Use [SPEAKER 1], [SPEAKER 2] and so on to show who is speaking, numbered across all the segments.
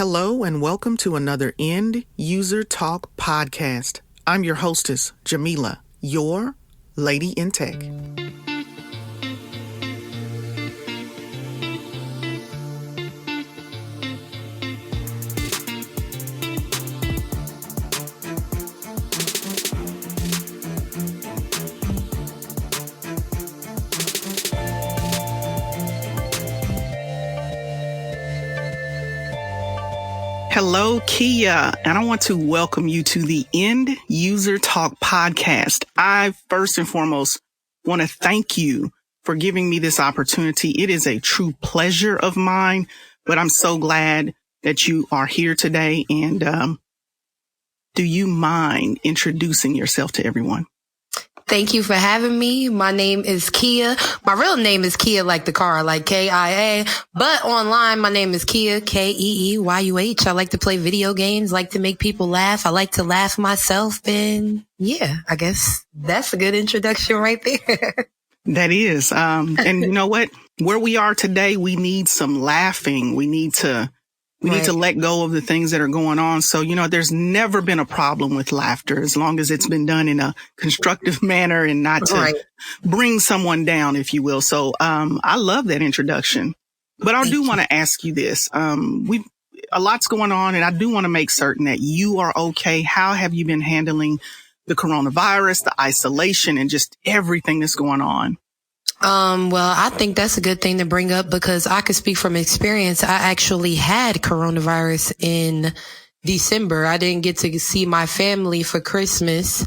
[SPEAKER 1] Hello and welcome to another End User Talk podcast. I'm your hostess, Jamila, your Lady in Tech. Hello, Keeyuh, and I want to welcome you to the End User Talk podcast. I first and foremost want to thank you for giving me this opportunity. It is a true pleasure of mine, but I'm so glad that you are here today. And do you mind introducing yourself to everyone?
[SPEAKER 2] Thank you for having me. My name is Keeyuh. My real name is Keeyuh, like the car, like K-I-A. But online, my name is Keeyuh, K-E-E-Y-U-H. I like to play video games, like to make people laugh. I like to laugh myself. And yeah, I guess that's a good introduction right there.
[SPEAKER 1] That is. And you know what? Where we are today, we need some laughing. We need to let go of the things that are going on. So, there's never been a problem with laughter as long as it's been done in a constructive manner and not to bring someone down, if you will. So, I love that introduction, but I do want to ask you this. A lot's going on, and I do want to make certain that you are okay. How have you been handling the coronavirus, the isolation, and just everything that's going on?
[SPEAKER 2] Well, I think that's a good thing to bring up because I could speak from experience. I actually had coronavirus in December. I didn't get to see my family for Christmas,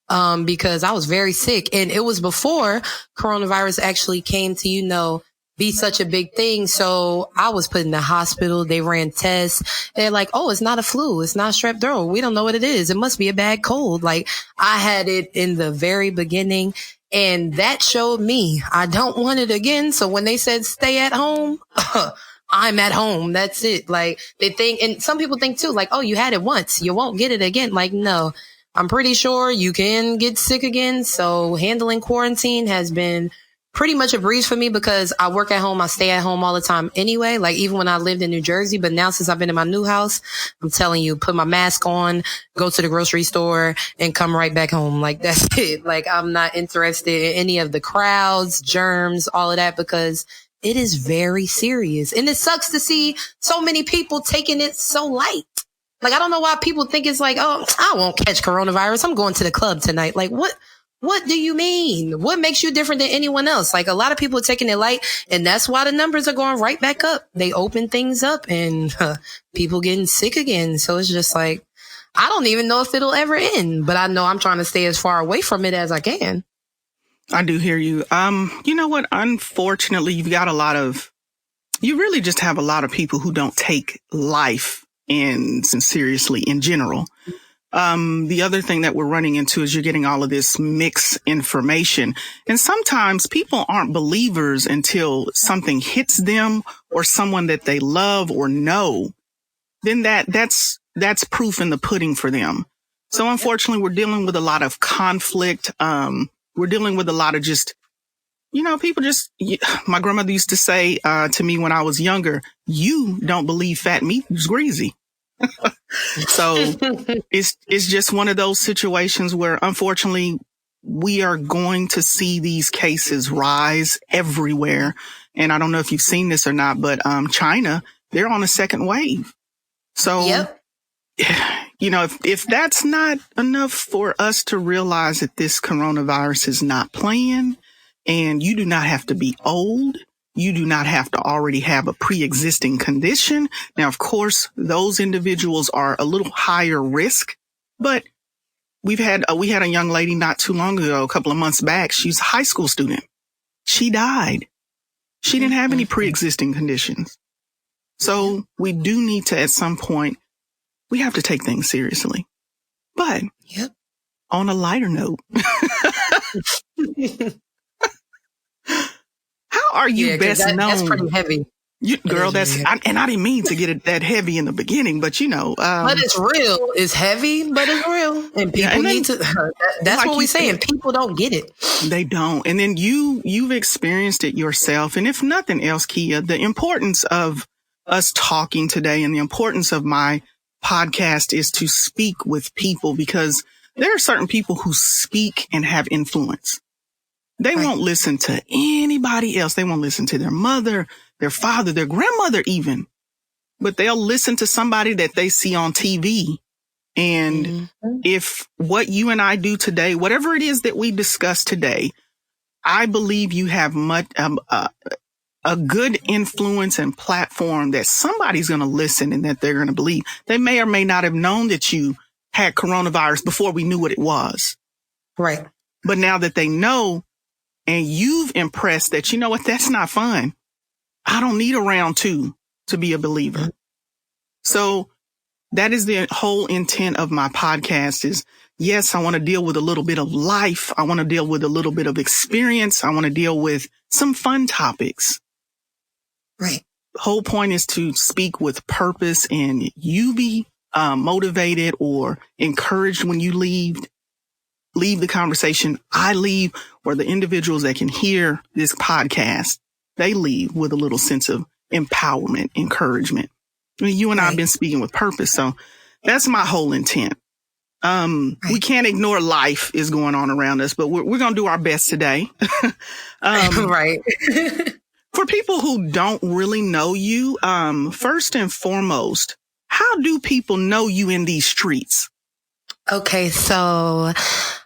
[SPEAKER 2] because I was very sick, and it was before coronavirus actually came to, be such a big thing. So I was put in the hospital. They ran tests. They're like, oh, it's not a flu. It's not strep throat. We don't know what it is. It must be a bad cold. Like, I had it in the very beginning. And that showed me I don't want it again. So when they said stay at home, I'm at home. That's it. Like, they think, and some people think too, like, oh, you had it once, you won't get it again. Like, no, I'm pretty sure you can get sick again. So handling quarantine has been pretty much a breeze for me because I work at home. I stay at home all the time anyway, like even when I lived in New Jersey. But now since I've been in my new house, I'm telling you, put my mask on, go to the grocery store and come right back home. Like, that's it. Like, I'm not interested in any of the crowds, germs, all of that, because it is very serious. And it sucks to see so many people taking it so light. Like, I don't know why people think it's like, oh, I won't catch coronavirus. I'm going to the club tonight. Like, what do you mean? What makes you different than anyone else? Like, a lot of people are taking it light, and that's why the numbers are going right back up. They open things up and people getting sick again. So it's just like, I don't even know if it'll ever end, but I know I'm trying to stay as far away from it as I can.
[SPEAKER 1] I do hear you. You know what? Unfortunately, you really just have a lot of people who don't take life seriously in general. The other thing that we're running into is you're getting all of this mixed information. And sometimes people aren't believers until something hits them or someone that they love or know. Then that's proof in the pudding for them. So unfortunately, we're dealing with a lot of conflict. We're dealing with a lot of just, people my grandmother used to say to me when I was younger, you don't believe fat meat is greasy. So it's just one of those situations where, unfortunately, we are going to see these cases rise everywhere. And I don't know if you've seen this or not, but China, they're on a second wave. So, if that's not enough for us to realize that this coronavirus is not playing, and you do not have to be old. You do not have to already have a pre-existing condition. Now, of course, those individuals are a little higher risk, but we had a young lady not too long ago, a couple of months back. She's a high school student. She died. She didn't have any pre-existing conditions. So we do need to, at some point, we have to take things seriously. But on a lighter note, how are you best known?
[SPEAKER 2] That's pretty heavy.
[SPEAKER 1] Girl, I didn't mean to get it that heavy in the beginning, but
[SPEAKER 2] but it's real. It's heavy, but it's real. And people need to, that's like what we're saying. People don't get it.
[SPEAKER 1] They don't. And then you've experienced it yourself. And if nothing else, Keeyuh, the importance of us talking today, and the importance of my podcast is to speak with people, because there are certain people who speak and have influence. They won't listen to anybody else. They won't listen to their mother, their father, their grandmother even, but they'll listen to somebody that they see on TV. And if what you and I do today, whatever it is that we discuss today, I believe you have much, a good influence and platform that somebody's going to listen and that they're going to believe. They may or may not have known that you had coronavirus before we knew what it was.
[SPEAKER 2] Right.
[SPEAKER 1] But now that they know, and you've impressed that, you know what, that's not fun. I don't need a round two to be a believer. So that is the whole intent of my podcast is, yes, I want to deal with a little bit of life. I want to deal with a little bit of experience. I want to deal with some fun topics.
[SPEAKER 2] Right.
[SPEAKER 1] The whole point is to speak with purpose, and you be motivated or encouraged when you leave the conversation. I leave, or the individuals that can hear this podcast, they leave with a little sense of empowerment, encouragement. I mean, you and I have been speaking with purpose. So that's my whole intent. We can't ignore life is going on around us, but we're going to do our best today.
[SPEAKER 2] Right.
[SPEAKER 1] For people who don't really know you, first and foremost, how do people know you in these streets?
[SPEAKER 2] Okay, so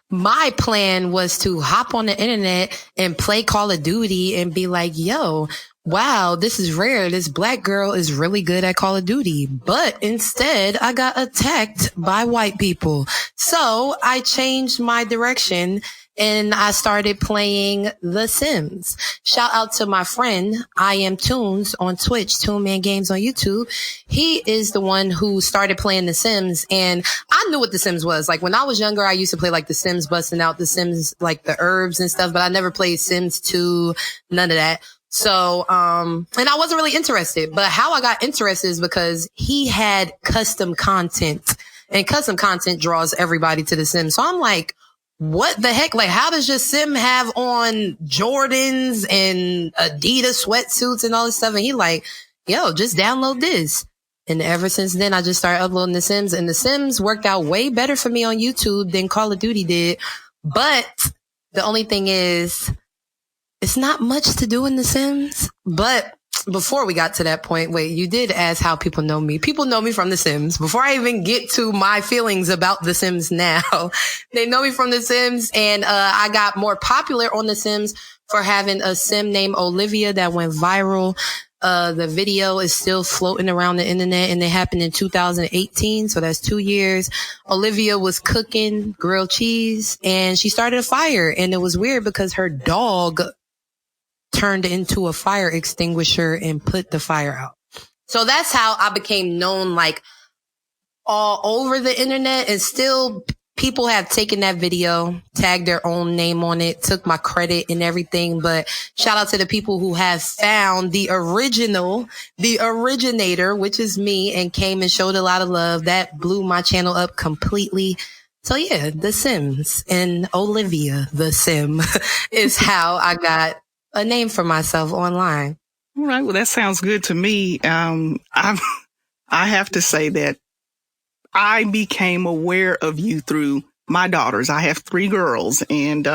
[SPEAKER 2] my plan was to hop on the internet and play Call of Duty and be like, yo, wow, this is rare. This black girl is really good at Call of Duty. But instead, I got attacked by white people. So I changed my direction and I started playing The Sims. Shout out to my friend, I Am Tunes on Twitch, Toon Man Games on YouTube. He is the one who started playing The Sims, and I knew what The Sims was. Like when I was younger, I used to play like The Sims, busting out The Sims, like the herbs and stuff, but I never played Sims 2, none of that. So, and I wasn't really interested, but how I got interested is because he had custom content, and custom content draws everybody to The Sims. So I'm like, what the heck? Like, how does your sim have on Jordans and Adidas sweatsuits and all this stuff? And he like, yo, just download this. And ever since then, I just started uploading The Sims, and The Sims worked out way better for me on YouTube than Call of Duty did. But the only thing is, it's not much to do in The Sims. But before we got to that point, wait, you did ask how people know me. People know me from The Sims. Before I even get to my feelings about The Sims now, they know me from The Sims. And I got more popular on The Sims for having a sim named Olivia that went viral. The video is still floating around the internet, and it happened in 2018. So that's 2 years. Olivia was cooking grilled cheese and she started a fire. And it was weird because her dog turned into a fire extinguisher and put the fire out. So that's how I became known, like all over the internet. And still people have taken that video, tagged their own name on it, took my credit and everything. But shout out to the people who have found the originator, which is me, and came and showed a lot of love. That blew my channel up completely. So yeah, The Sims and Olivia the Sim is how I got a name for myself online.
[SPEAKER 1] All right. Well, that sounds good to me. I have to say that I became aware of you through my daughters. I have 3 girls, and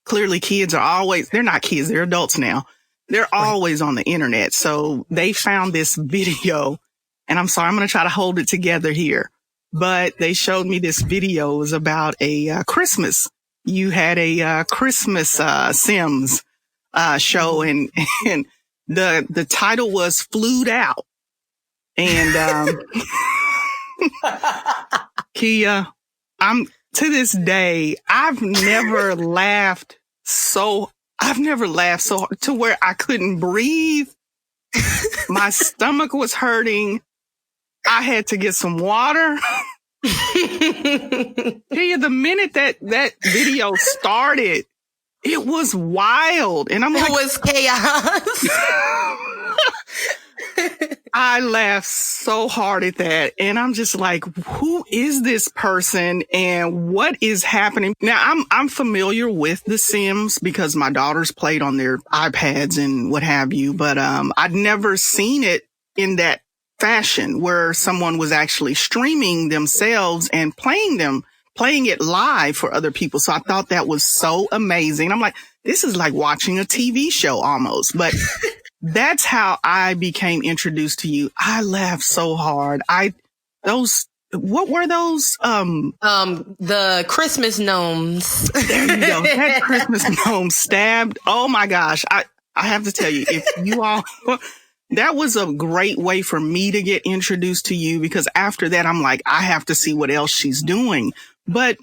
[SPEAKER 1] clearly kids are always, they're not kids, they're adults now. They're always on the internet. So they found this video, and I'm sorry, I'm going to try to hold it together here, but they showed me this video. It was about a Christmas. You had a Christmas Sims show, and the title was Flued Out. And Keeyuh, to this day, I've never laughed so hard to where I couldn't breathe. My stomach was hurting. I had to get some water. Keeyuh, the minute that video started, it was wild. And I'm like,
[SPEAKER 2] it was chaos.
[SPEAKER 1] I laughed so hard at that. And I'm just like, who is this person and what is happening? Now, I'm familiar with The Sims because my daughters played on their iPads and what have you, but I'd never seen it in that fashion where someone was actually streaming themselves and playing it live for other people. So I thought that was so amazing. I'm like, this is like watching a TV show almost, but that's how I became introduced to you. I laughed so hard. What were those?
[SPEAKER 2] The Christmas gnomes.
[SPEAKER 1] There you go. That Christmas gnome stabbed. Oh my gosh. I have to tell you, if you all, that was a great way for me to get introduced to you, because after that, I'm like, I have to see what else she's doing. But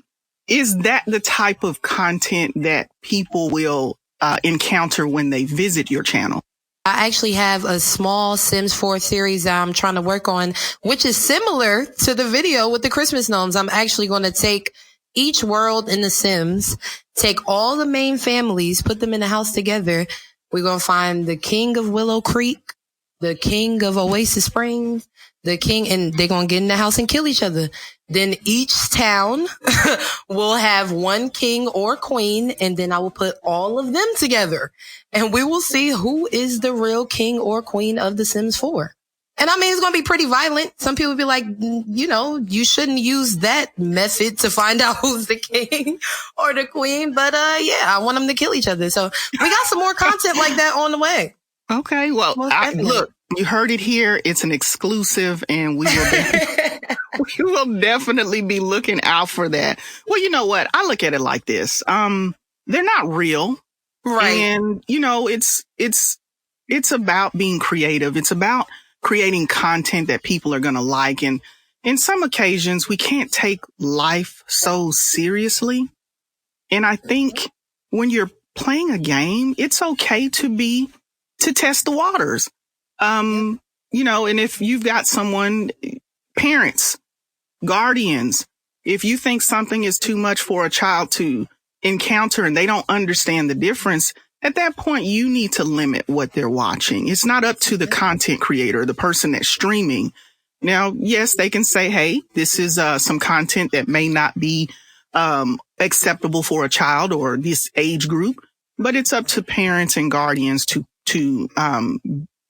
[SPEAKER 1] is that the type of content that people will encounter when they visit your channel?
[SPEAKER 2] I actually have a small Sims 4 series that I'm trying to work on, which is similar to the video with the Christmas gnomes. I'm actually going to take each world in the Sims, take all the main families, put them in a house together. We're going to find the king of Willow Creek, the king of Oasis Springs, the king, and they're going to get in the house and kill each other. Then each town will have one king or queen, and then I will put all of them together, and we will see who is the real king or queen of The Sims 4. And I mean, it's going to be pretty violent. Some people will be like, you know, you shouldn't use that method to find out who's the king or the queen. But yeah, I want them to kill each other. So we got some more content like that on the way.
[SPEAKER 1] Okay. Well, look, you heard it here. It's an exclusive, and we will definitely be looking out for that. Well, you know what? I look at it like this. They're not real. Right. And, you know, it's about being creative. It's about creating content that people are going to like. And in some occasions, we can't take life so seriously. And I think when you're playing a game, it's okay to test the waters. You know, and if you've got someone, parents, guardians, if you think something is too much for a child to encounter and they don't understand the difference, at that point, you need to limit what they're watching. It's not up to the content creator, the person that's streaming. Now, yes, they can say, hey, this is some content that may not be acceptable for a child or this age group, but it's up to parents and guardians to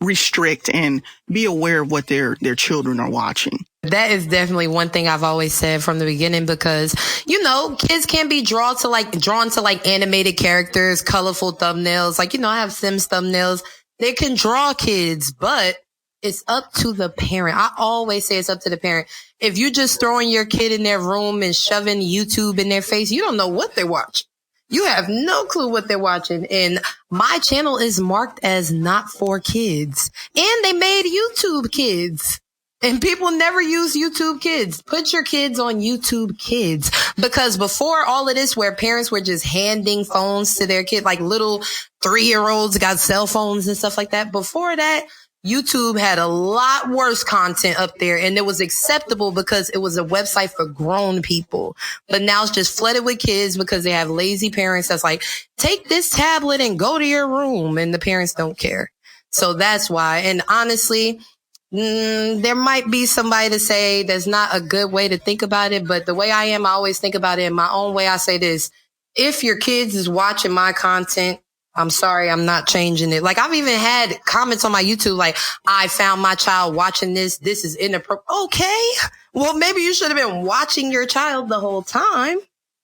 [SPEAKER 1] restrict and be aware of what their children are watching.
[SPEAKER 2] That is definitely one thing I've always said from the beginning, because, you know, kids can be drawn to like animated characters, colorful thumbnails. Like, you know, I have Sims thumbnails. They can draw kids, but it's up to the parent. I always say it's up to the parent. If you're just throwing your kid in their room and shoving YouTube in their face, you don't know what they're watching. You have no clue what they're watching. And my channel is marked as not for kids. And they made YouTube Kids. And people never use YouTube Kids. Put your kids on YouTube Kids. Because before all of this, where parents were just handing phones to their kids, like little 3-year-olds got cell phones and stuff like that. Before that, YouTube had a lot worse content up there, and it was acceptable because it was a website for grown people. But now it's just flooded with kids because they have lazy parents that's like, take this tablet and go to your room, and the parents don't care. So that's why. And honestly, there might be somebody to say there's not a good way to think about it, but the way I am, I always think about it in my own way. I say this: if your kids is watching my content, I'm sorry, I'm not changing it. Like, I've even had comments on my YouTube like, I found my child watching this. This is inappropriate. Okay. Well, maybe you should have been watching your child the whole time,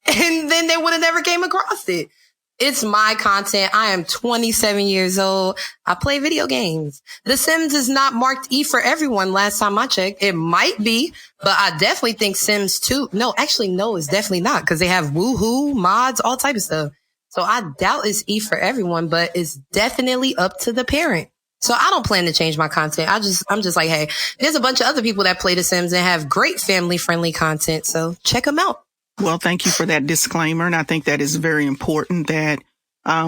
[SPEAKER 2] and then they would have never came across it. It's my content. I am 27 years old. I play video games. The Sims is not marked E for everyone. Last time I checked, it might be, but I definitely think Sims 2. No, actually, no, it's definitely not, because they have woohoo mods, all type of stuff. So I doubt it's E for everyone, but it's definitely up to the parent. So I don't plan to change my content. I'm just like, hey, there's a bunch of other people that play The Sims and have great family friendly content. So check them out.
[SPEAKER 1] Well, thank you for that disclaimer. And I think that is very important that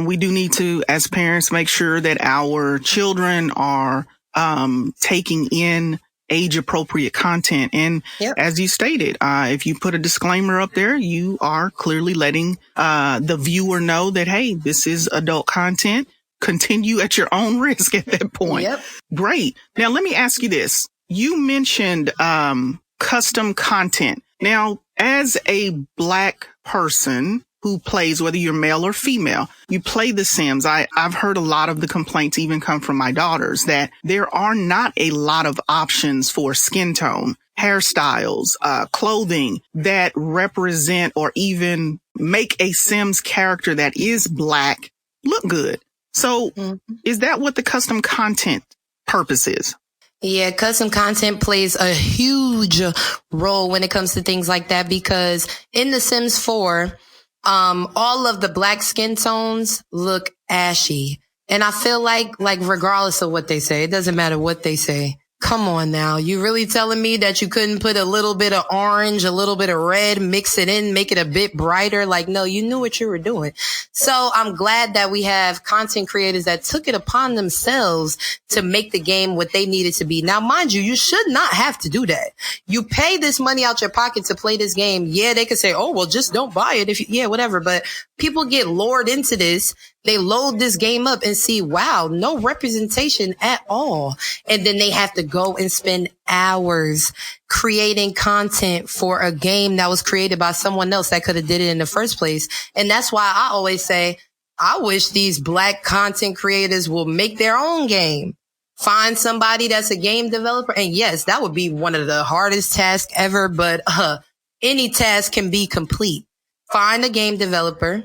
[SPEAKER 1] we do need to, as parents, make sure that our children are taking in age appropriate content. And as you stated, if you put a disclaimer up there, you are clearly letting the viewer know that, hey, this is adult content. Continue at your own risk at that point. Yep. Great. Now, let me ask you this. You mentioned custom content. Now, as a Black person who plays, whether you're male or female, you play The Sims. I've heard a lot of the complaints even come from my daughters that there are not a lot of options for skin tone, hairstyles, clothing that represent or even make a Sims character that is Black look good. So is that what the custom content purpose is?
[SPEAKER 2] Yeah, custom content plays a huge role when it comes to things like that, because in The Sims 4, all of the Black skin tones look ashy. And I feel like regardless of what they say, it doesn't matter what they say. Come on now. You really telling me that you couldn't put a little bit of orange, a little bit of red, mix it in, make it a bit brighter? Like, no, you knew what you were doing. So I'm glad that we have content creators that took it upon themselves to make the game what they needed to be. Now, mind you, you should not have to do that. You pay this money out your pocket to play this game. Yeah, they could say, oh, well, just don't buy it whatever. But people get lured into this. They load this game up and see, wow, no representation at all. And then they have to go and spend hours creating content for a game that was created by someone else that could have did it in the first place. And that's why I always say, I wish these Black content creators will make their own game. Find somebody that's a game developer. And yes, that would be one of the hardest tasks ever, but any task can be complete. Find a game developer,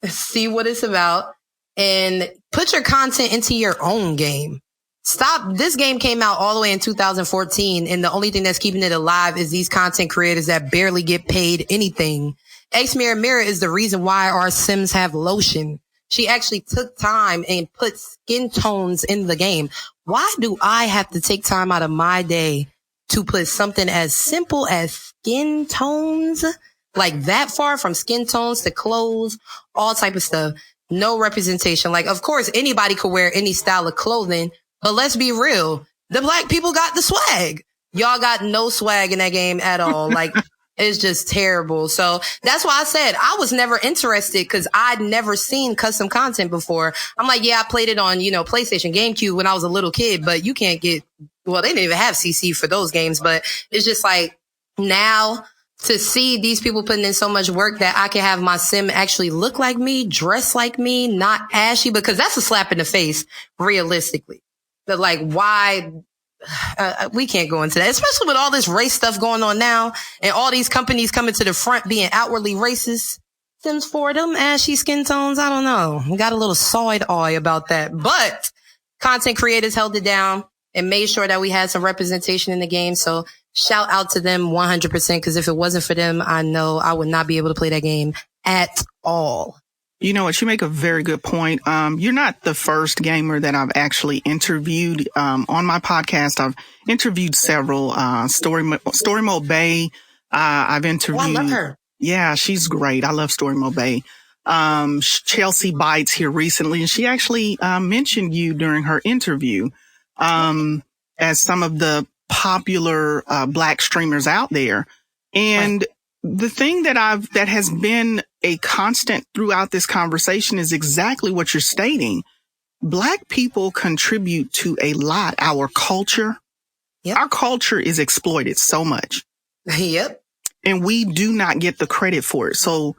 [SPEAKER 2] see what it's about, and put your content into your own game. Stop. This game came out all the way in 2014, and the only thing that's keeping it alive is these content creators that barely get paid anything. Xmirror is the reason why our Sims have lotion. She actually took time and put skin tones in the game. Why do I have to take time out of my day to put something as simple as skin tones? Like that far from skin tones to clothes, all type of stuff. No representation. Like, of course, anybody could wear any style of clothing, but let's be real. The Black people got the swag. Y'all got no swag in that game at all. Like, it's just terrible. So that's why I said I was never interested, because I'd never seen custom content before. I'm like, yeah, I played it on, PlayStation, GameCube when I was a little kid, but you can't get, well, they didn't even have CC for those games, but it's just like now to see these people putting in so much work that I can have my Sim actually look like me, dress like me, not ashy, because that's a slap in the face, realistically. But like, why? We can't go into that, especially with all this race stuff going on now and all these companies coming to the front being outwardly racist. Sims 4, them ashy skin tones, I don't know. We got a little side eye about that. But content creators held it down and made sure that we had some representation in the game. So shout out to them 100%, because if it wasn't for them, I know I would not be able to play that game at all.
[SPEAKER 1] You know what? You make a very good point. You're not the first gamer that I've actually interviewed on my podcast. I've interviewed several. Story Mode Bay. I've interviewed.
[SPEAKER 2] Oh, I love her.
[SPEAKER 1] Yeah, she's great. I love Story Mode Bay. Chelsea Bites here recently, and she actually mentioned you during her interview as some of the popular Black streamers out there. And the thing that has been a constant throughout this conversation is exactly what you're stating. Black people contribute to a lot. Our culture, Our culture is exploited so much.
[SPEAKER 2] Yep.
[SPEAKER 1] And we do not get the credit for it. So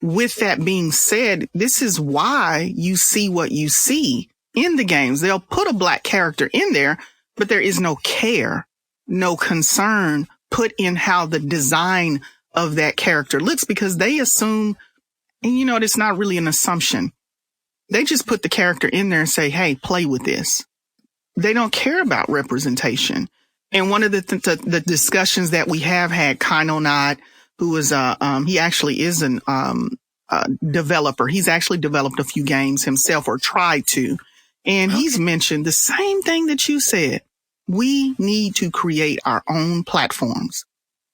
[SPEAKER 1] with that being said, this is why you see what you see in the games. They'll put a Black character in there, but there is no care, no concern put in how the design of that character looks, because they assume, and it's not really an assumption. They just put the character in there and say, hey, play with this. They don't care about representation. And one of the discussions that we have had, Kainonad, who is he actually is an developer. He's actually developed a few games himself, or tried to. And he's mentioned the same thing that you said. We need to create our own platforms.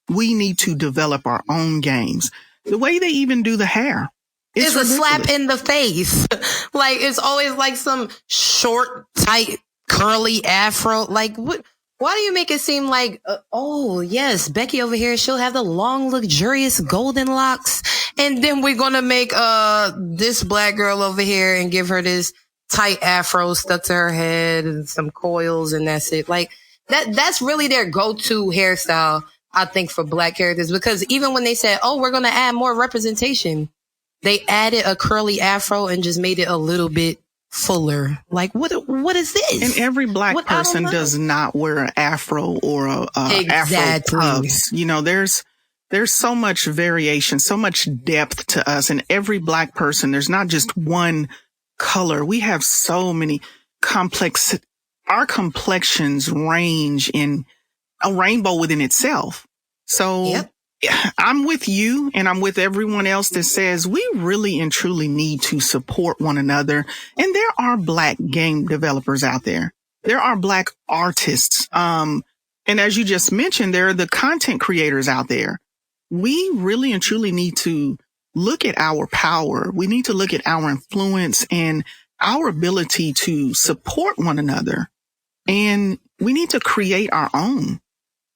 [SPEAKER 1] We need to develop our own games. The way they even do the hair.
[SPEAKER 2] It's a slap in the face. Like, it's always like some short, tight, curly afro. Like, what? Why do you make it seem like, oh, yes, Becky over here, she'll have the long, luxurious golden locks. And then we're going to make this Black girl over here and give her this tight afro stuck to her head and some coils, and that's it. Like, that's really their go-to hairstyle, I think, for Black characters. Because even when they said, oh, we're going to add more representation, They added a curly afro and just made it a little bit fuller. Like, what is this?
[SPEAKER 1] And every black person does not wear an afro or a afro puffs. You know, there's so much variation, so much depth to us. And every black person, there's not just one color. We have so many complex, our complexions range in a rainbow within itself. So
[SPEAKER 2] yep.
[SPEAKER 1] I'm with you, and I'm with everyone else that says we really and truly need to support one another. And there are black game developers out there. There are black artists. And as you just mentioned, there are the content creators out there. We really and truly need to look at our power. We need to look at our influence and our ability to support one another. And we need to create our own.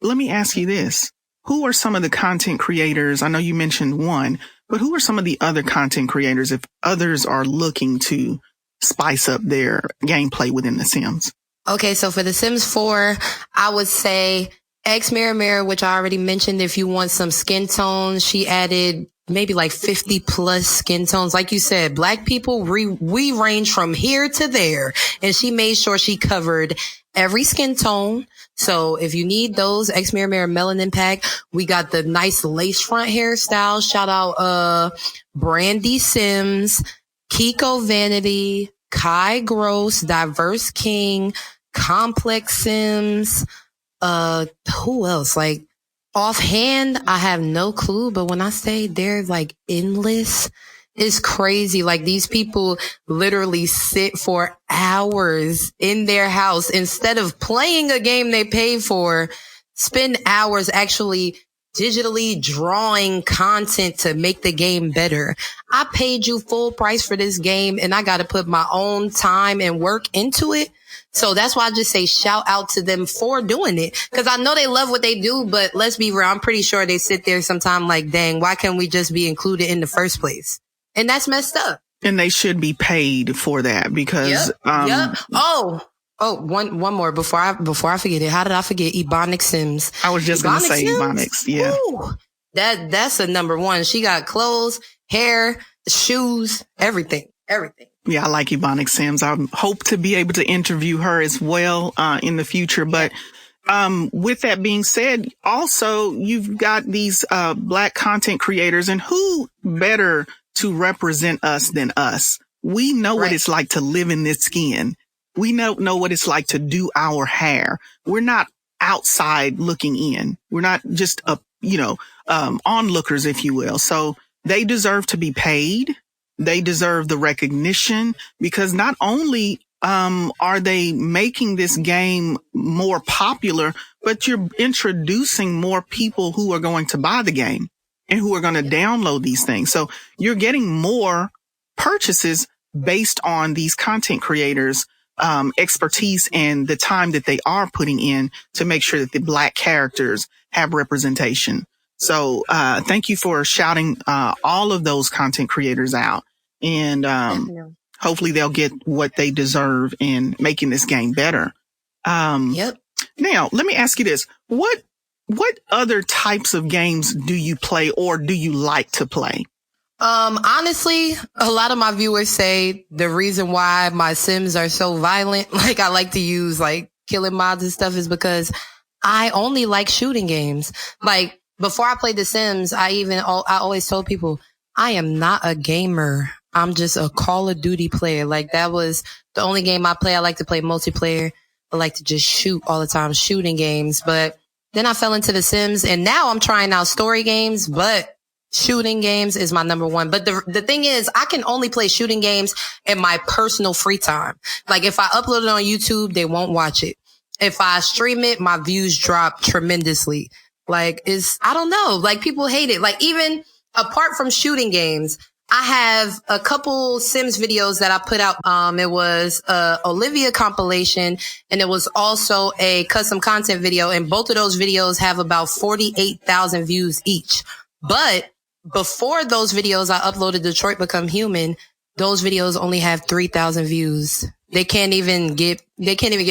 [SPEAKER 1] Let me ask you this. Who are some of the content creators? I know you mentioned one, but who are some of the other content creators if others are looking to spice up their gameplay within The Sims?
[SPEAKER 2] Okay, so for The Sims 4, I would say X Mirror Mirror, which I already mentioned. If you want some skin tones, she added maybe like 50 plus skin tones. Like you said, black people, we range from here to there. And she made sure she covered every skin tone. So if you need those X Mirror Mirror Melanin Pack, we got the nice lace front hairstyle. Shout out, Brandy Sims, Kiko Vanity, Kai Gross, Diverse King, Complex Sims. Who else? Like offhand, I have no clue, but when I say they're like endless, it's crazy. Like these people literally sit for hours in their house instead of playing a game they pay for, spend hours actually digitally drawing content to make the game better. I paid you full price for this game and I got to put my own time and work into it. So that's why I just say shout out to them for doing it. Cause I know they love what they do, but let's be real. I'm pretty sure they sit there sometime like, dang, why can't we just be included in the first place? And that's messed up. And
[SPEAKER 1] they should be paid for that because,
[SPEAKER 2] yep. One more before I forget it. How did I forget Ebonic Sims?
[SPEAKER 1] I was just going to say Ebonics. Yeah.
[SPEAKER 2] Ooh, that's a number one. She got clothes, hair, shoes, everything.
[SPEAKER 1] Yeah, I like Ebonic Sims. I hope to be able to interview her as well, in the future. But, with that being said, also you've got these, black content creators, and who better to represent us than us? We know what it's like to live in this skin. We know what it's like to do our hair. We're not outside looking in. We're not just onlookers, if you will. So they deserve to be paid. They deserve the recognition because not only are they making this game more popular, but you're introducing more people who are going to buy the game and who are going to download these things. So you're getting more purchases based on these content creators' expertise and the time that they are putting in to make sure that the black characters have representation. So thank you for shouting all of those content creators out. And hopefully they'll get what they deserve in making this game better. Now, let me ask you this. What other types of games do you play or do you like to play?
[SPEAKER 2] Honestly, a lot of my viewers say the reason why my Sims are so violent, like I like to use like killing mods and stuff, is because I only like shooting games. Like before I played The Sims, I always told people I am not a gamer. I'm just a Call of Duty player. Like that was the only game I play. I like to play multiplayer. I like to just shoot all the time, shooting games. But then I fell into The Sims and now I'm trying out story games, but shooting games is my number one. But the thing is, I can only play shooting games in my personal free time. Like if I upload it on YouTube, they won't watch it. If I stream it, my views drop tremendously. Like I don't know, like people hate it. Like even apart from shooting games, I have a couple Sims videos that I put out. It was a Olivia compilation and it was also a custom content video. And both of those videos have about 48,000 views each. But before those videos, I uploaded Detroit Become Human. Those videos only have 3,000 views. They can't even get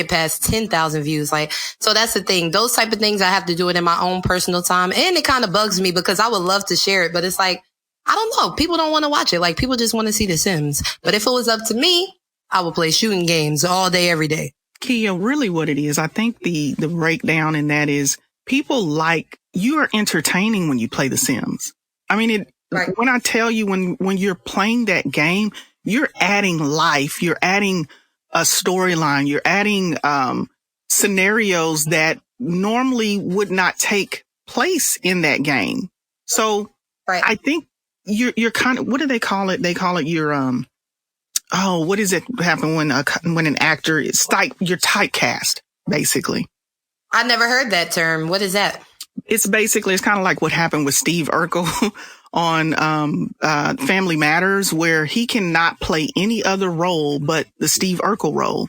[SPEAKER 2] past 10,000 views. Like, so that's the thing. Those type of things, I have to do it in my own personal time. And it kind of bugs me because I would love to share it, but it's like, I don't know. People don't want to watch it. Like, people just want to see The Sims. But if it was up to me, I would play shooting games all day, every day.
[SPEAKER 1] Keeyuh, really what it is, I think the breakdown in that is people like, you are entertaining when you play The Sims. I mean,
[SPEAKER 2] Right.
[SPEAKER 1] When I tell you, when you're playing that game, you're adding life, you're adding a storyline, you're adding scenarios that normally would not take place in that game. So
[SPEAKER 2] Right.
[SPEAKER 1] I think you're kind of, what do they call it? They call it your, what does it happen when an actor is you're typecast, basically.
[SPEAKER 2] I never heard that term. What is that?
[SPEAKER 1] It's kind of like what happened with Steve Urkel on Family Matters, where he cannot play any other role but the Steve Urkel role.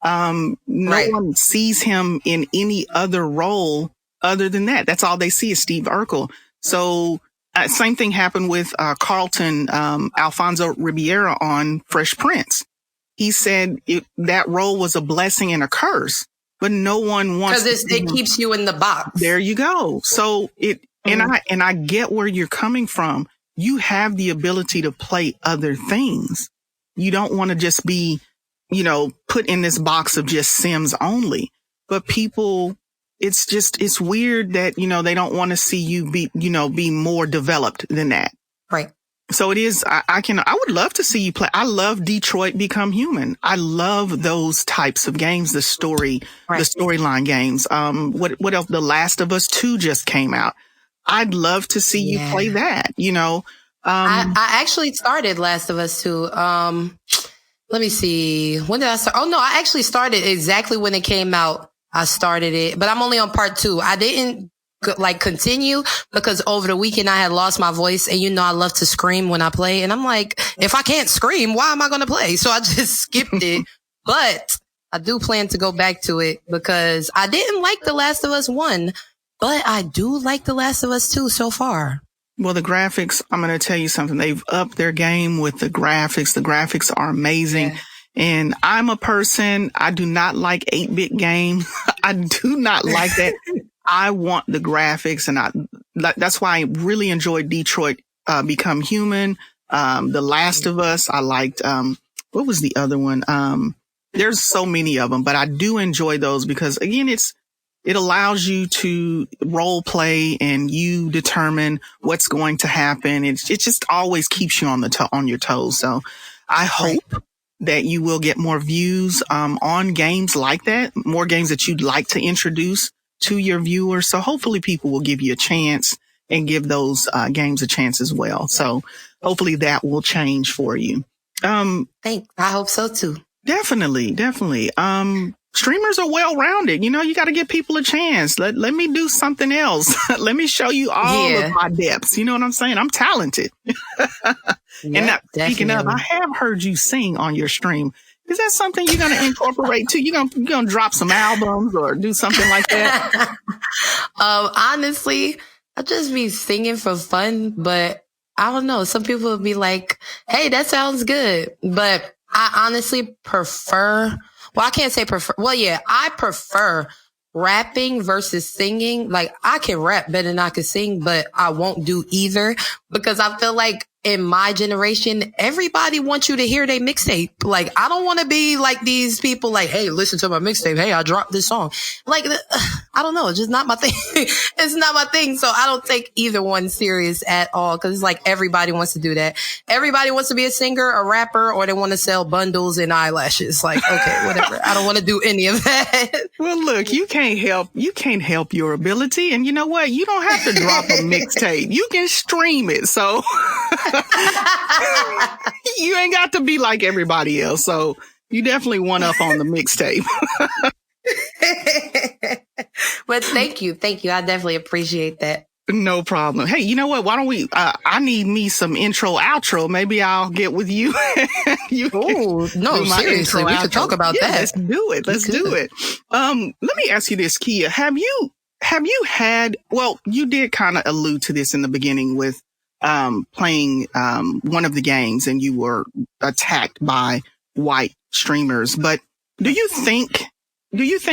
[SPEAKER 1] No one sees him in any other role other than that. That's all they see is Steve Urkel. So same thing happened with Carlton Alfonso Ribeiro on Fresh Prince. He said that role was a blessing and a curse, but no one wants
[SPEAKER 2] because it keeps you in the box.
[SPEAKER 1] There you go. So and I get where you're coming from. You have the ability to play other things. You don't want to just be, put in this box of just Sims only. But people, it's weird that, they don't want to see you be more developed than that.
[SPEAKER 2] Right.
[SPEAKER 1] So it is, I would love to see you play. I love Detroit Become Human. I love those types of games, the storyline games. What else? The Last of Us 2 just came out. I'd love to see you play that, I
[SPEAKER 2] actually started Last of Us 2. Let me see. When did I start? Oh no, I actually started exactly when it came out. I started it, but I'm only on part 2. I didn't continue because over the weekend I had lost my voice, and I love to scream when I play, and I'm like, if I can't scream, why am I going to play? So I just skipped it. But I do plan to go back to it because I didn't like The Last of Us 1, but I do like The Last of Us 2 so far.
[SPEAKER 1] Well, the graphics, I'm going to tell you something. They've upped their game with the graphics. The graphics are amazing. Yeah. And I'm a person, I do not like 8-bit games. I do not like that. I want the graphics, and that's why I really enjoyed Detroit Become Human. The Last of Us, I liked, what was the other one? There's so many of them, but I do enjoy those because, again, it allows you to role play and you determine what's going to happen. It just always keeps you on your toes. So I hope that you will get more views on games like that, more games that you'd like to introduce to your viewers. So hopefully people will give you a chance and give those games a chance as well. So hopefully that will change for you.
[SPEAKER 2] Thanks. I hope so too.
[SPEAKER 1] Definitely. Streamers are well-rounded. You got to give people a chance. Let me do something else. Let me show you all of my depths. You know what I'm saying? I'm talented. And now, speaking of, I have heard you sing on your stream. Is that something you're going to incorporate too? You're going to drop some albums or do something like that?
[SPEAKER 2] Honestly, I just be singing for fun, but I don't know. Some people would be like, hey, that sounds good. But I honestly prefer, well, I can't say prefer. Well, yeah, I prefer rapping versus singing. Like, I can rap better than I can sing, but I won't do either because I feel like in my generation, everybody wants you to hear their mixtape. Like, I don't want to be like these people like, hey, listen to my mixtape. Hey, I dropped this song. Like, I don't know. It's just not my thing. It's not my thing. So I don't take either one serious at all. Cause it's like everybody wants to do that. Everybody wants to be a singer, a rapper, or they want to sell bundles and eyelashes. Like, okay, whatever. I don't want to do any of that.
[SPEAKER 1] Well, look, you can't help your ability. And you know what? You don't have to drop a mixtape. You can stream it. So you ain't got to be like everybody else. So you definitely one up on the mixtape.
[SPEAKER 2] But thank you. I definitely appreciate that.
[SPEAKER 1] No problem. Hey, you know what? Why don't we, I need me some intro, outro. Maybe I'll get with you.
[SPEAKER 2] Oh, no, seriously. We could talk about that.
[SPEAKER 1] Let's do it. Let me ask you this, Keeyuh. Have you had, well, you did kind of allude to this in the beginning with playing one of the games and you were attacked by white streamers. But do you think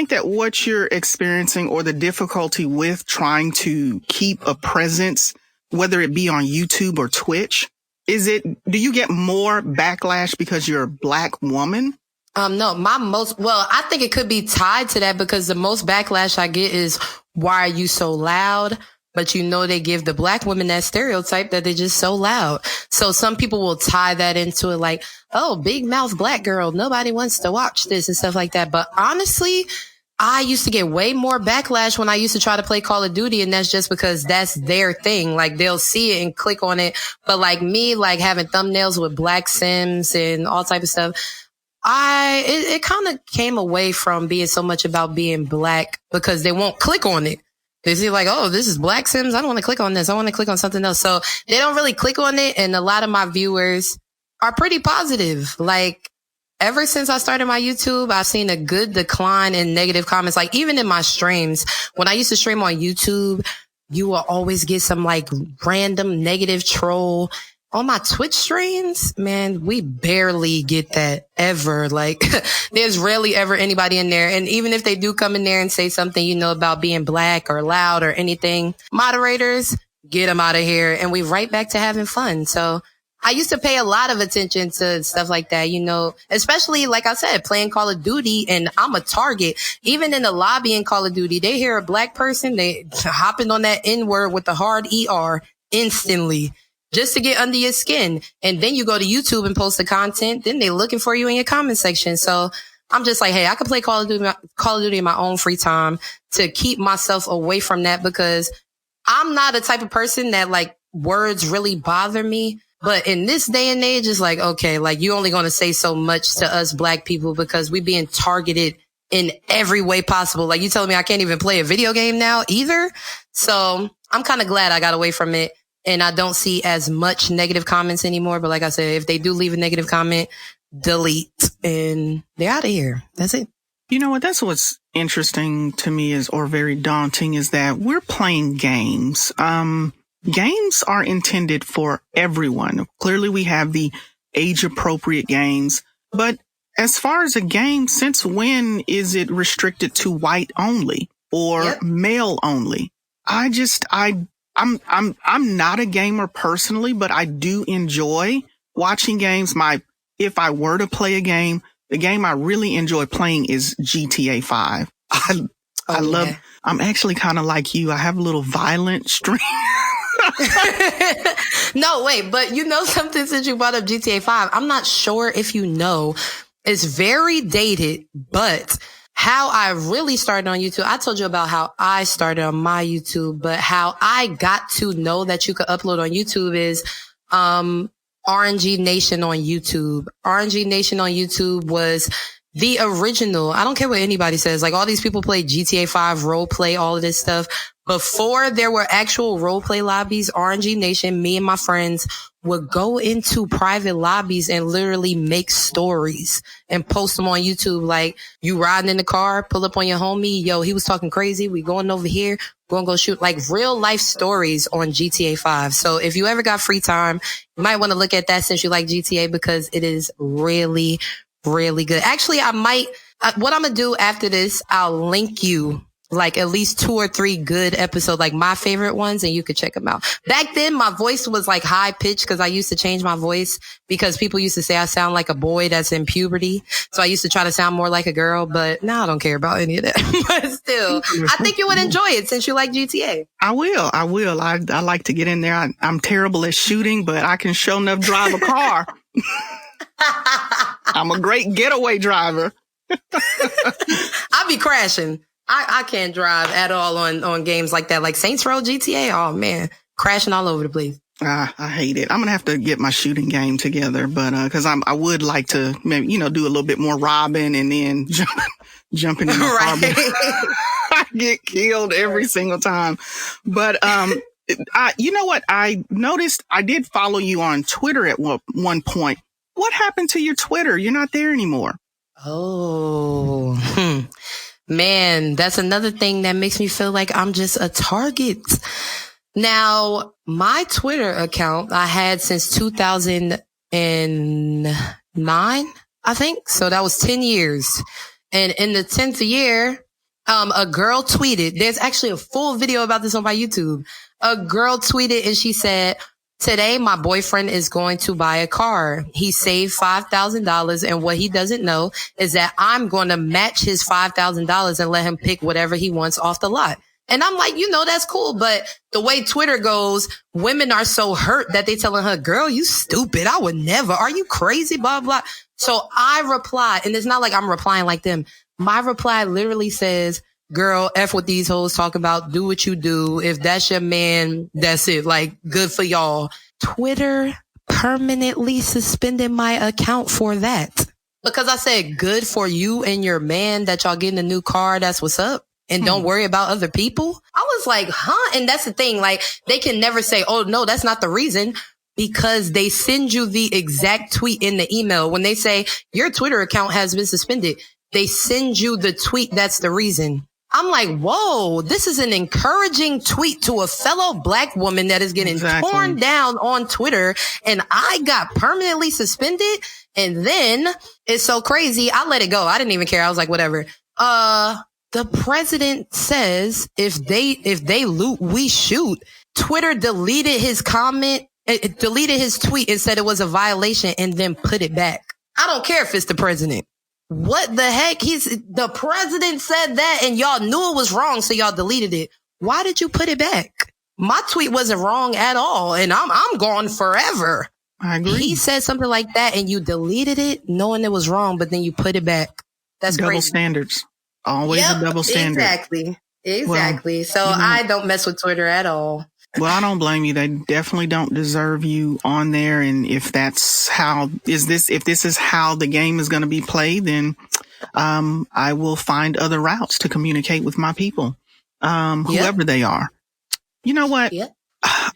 [SPEAKER 1] that what you're experiencing or the difficulty with trying to keep a presence whether it be on YouTube or Twitch? Do you get more backlash because you're a Black woman?
[SPEAKER 2] No, I think it could be tied to that because the most backlash I get is, why are you so loud? But they give the Black women that stereotype that they're just so loud. So some people will tie that into it like, oh, big mouth Black girl, nobody wants to watch this and stuff like that. But honestly, I used to get way more backlash when I used to try to play Call of Duty, and that's just because that's their thing. Like, they'll see it and click on it. But like me, like having thumbnails with Black Sims and all type of stuff, it kind of came away from being so much about being Black because they won't click on it. They see like, oh, this is Black Sims. I don't want to click on this. I want to click on something else. So they don't really click on it. And a lot of my viewers are pretty positive. Like, ever since I started my YouTube, I've seen a good decline in negative comments. Like, even in my streams, when I used to stream on YouTube, you will always get some like random negative troll. On my Twitch streams, man, we barely get that ever. Like, there's rarely ever anybody in there. And even if they do come in there and say something, about being Black or loud or anything, moderators, get them out of here. And we right back to having fun. So I used to pay a lot of attention to stuff like that, especially, like I said, playing Call of Duty, and I'm a target. Even in the lobby in Call of Duty, they hear a Black person, they hopping on that N-word with the hard ER instantly just to get under your skin. And then you go to YouTube and post the content, then they looking for you in your comment section. So I'm just like, hey, I could play Call of Duty in my own free time to keep myself away from that, because I'm not a type of person that like words really bother me. But in this day and age, it's like, okay, like you only going to say so much to us Black people because we being targeted in every way possible. Like, you telling me I can't even play a video game now either. So I'm kind of glad I got away from it. And I don't see as much negative comments anymore. But like I said, if they do leave a negative comment, delete, and they're out of here. That's it.
[SPEAKER 1] You know what? That's what's interesting to me or very daunting, is that we're playing games. Games are intended for everyone. Clearly, we have the age-appropriate games. But as far as a game, since when is it restricted to white only or male only? I'm not a gamer personally, but I do enjoy watching games. If I were to play a game, the game I really enjoy playing is GTA 5. I'm actually kind of like you. I have a little violent stream.
[SPEAKER 2] No, wait, but something, since you brought up GTA 5, I'm not sure if it's very dated, but how I really started on YouTube, I told you about how I started on my YouTube, but how I got to know that you could upload on YouTube is RNG Nation on YouTube. RNG Nation on YouTube was the original. I don't care what anybody says. Like, all these people play GTA 5, role play, all of this stuff. Before there were actual role play lobbies, RNG Nation, me and my friends would go into private lobbies and literally make stories and post them on YouTube. Like, you riding in the car, pull up on your homie. Yo, he was talking crazy. We going over here. We're going to go shoot, like, real life stories on GTA 5. So if you ever got free time, you might want to look at that since you like GTA, because it is really, really good. Actually, what I'm going to do after this, I'll link you like at least 2 or 3 good episodes, like my favorite ones, and you could check them out. Back then, my voice was like high pitched because I used to change my voice because people used to say I sound like a boy that's in puberty. So I used to try to sound more like a girl, but now I don't care about any of that. But still, I think you would enjoy it since you like GTA.
[SPEAKER 1] I will. I like to get in there. I'm terrible at shooting, but I can sure enough drive a car. I'm a great getaway driver.
[SPEAKER 2] I be crashing. I can't drive at all on games like that, like Saints Row, GTA. Oh man, crashing all over the place.
[SPEAKER 1] I hate it. I'm going to have to get my shooting game together, but, cause I would like to maybe, do a little bit more robbing and then jumping in my car. I get killed every single time. But, you know what? I noticed I did follow you on Twitter at one point. What happened to your Twitter? You're not there anymore.
[SPEAKER 2] Oh, man, that's another thing that makes me feel like I'm just a target. Now, my Twitter account I had since 2009, I think. So that was 10 years. And in the 10th year, a girl tweeted, there's actually a full video about this on my YouTube. A girl tweeted and she said, today, my boyfriend is going to buy a car. He saved $5,000. And what he doesn't know is that I'm going to match his $5,000 and let him pick whatever he wants off the lot. And I'm like, that's cool. But the way Twitter goes, women are so hurt that they telling her, girl, you stupid. I would never. Are you crazy? Blah, blah. So I replied, and it's not like I'm replying like them. My reply literally says, girl, F what these hoes talk about. Do what you do. If that's your man, that's it. Like, good for y'all. Twitter permanently suspended my account for that. Because I said, good for you and your man that y'all getting a new car. That's what's up. And don't worry about other people. I was like, huh? And that's the thing. Like, they can never say, oh, no, that's not the reason. Because they send you the exact tweet in the email. When they say your Twitter account has been suspended, they send you the tweet. That's the reason. I'm like, whoa, this is an encouraging tweet to a fellow black woman that is getting torn down on Twitter. And I got permanently suspended. And then it's so crazy. I let it go. I didn't even care. I was like, whatever. The president says if they loot, we shoot. Twitter deleted his comment. It deleted his tweet and said it was a violation and then put it back. I don't care if it's the president. What the heck? The president said that and y'all knew it was wrong, so y'all deleted it. Why did you put it back? My tweet wasn't wrong at all, and I'm gone forever.
[SPEAKER 1] I agree.
[SPEAKER 2] He said something like that and you deleted it knowing it was wrong, but then you put it back. That's
[SPEAKER 1] double
[SPEAKER 2] crazy.
[SPEAKER 1] Standards. Always a double standard.
[SPEAKER 2] Exactly. Well, so I don't mess with Twitter at all.
[SPEAKER 1] Well, I don't blame you. They definitely don't deserve you on there. And if that's if this is how the game is going to be played, then I will find other routes to communicate with my people, whoever they are. You know what? Yep.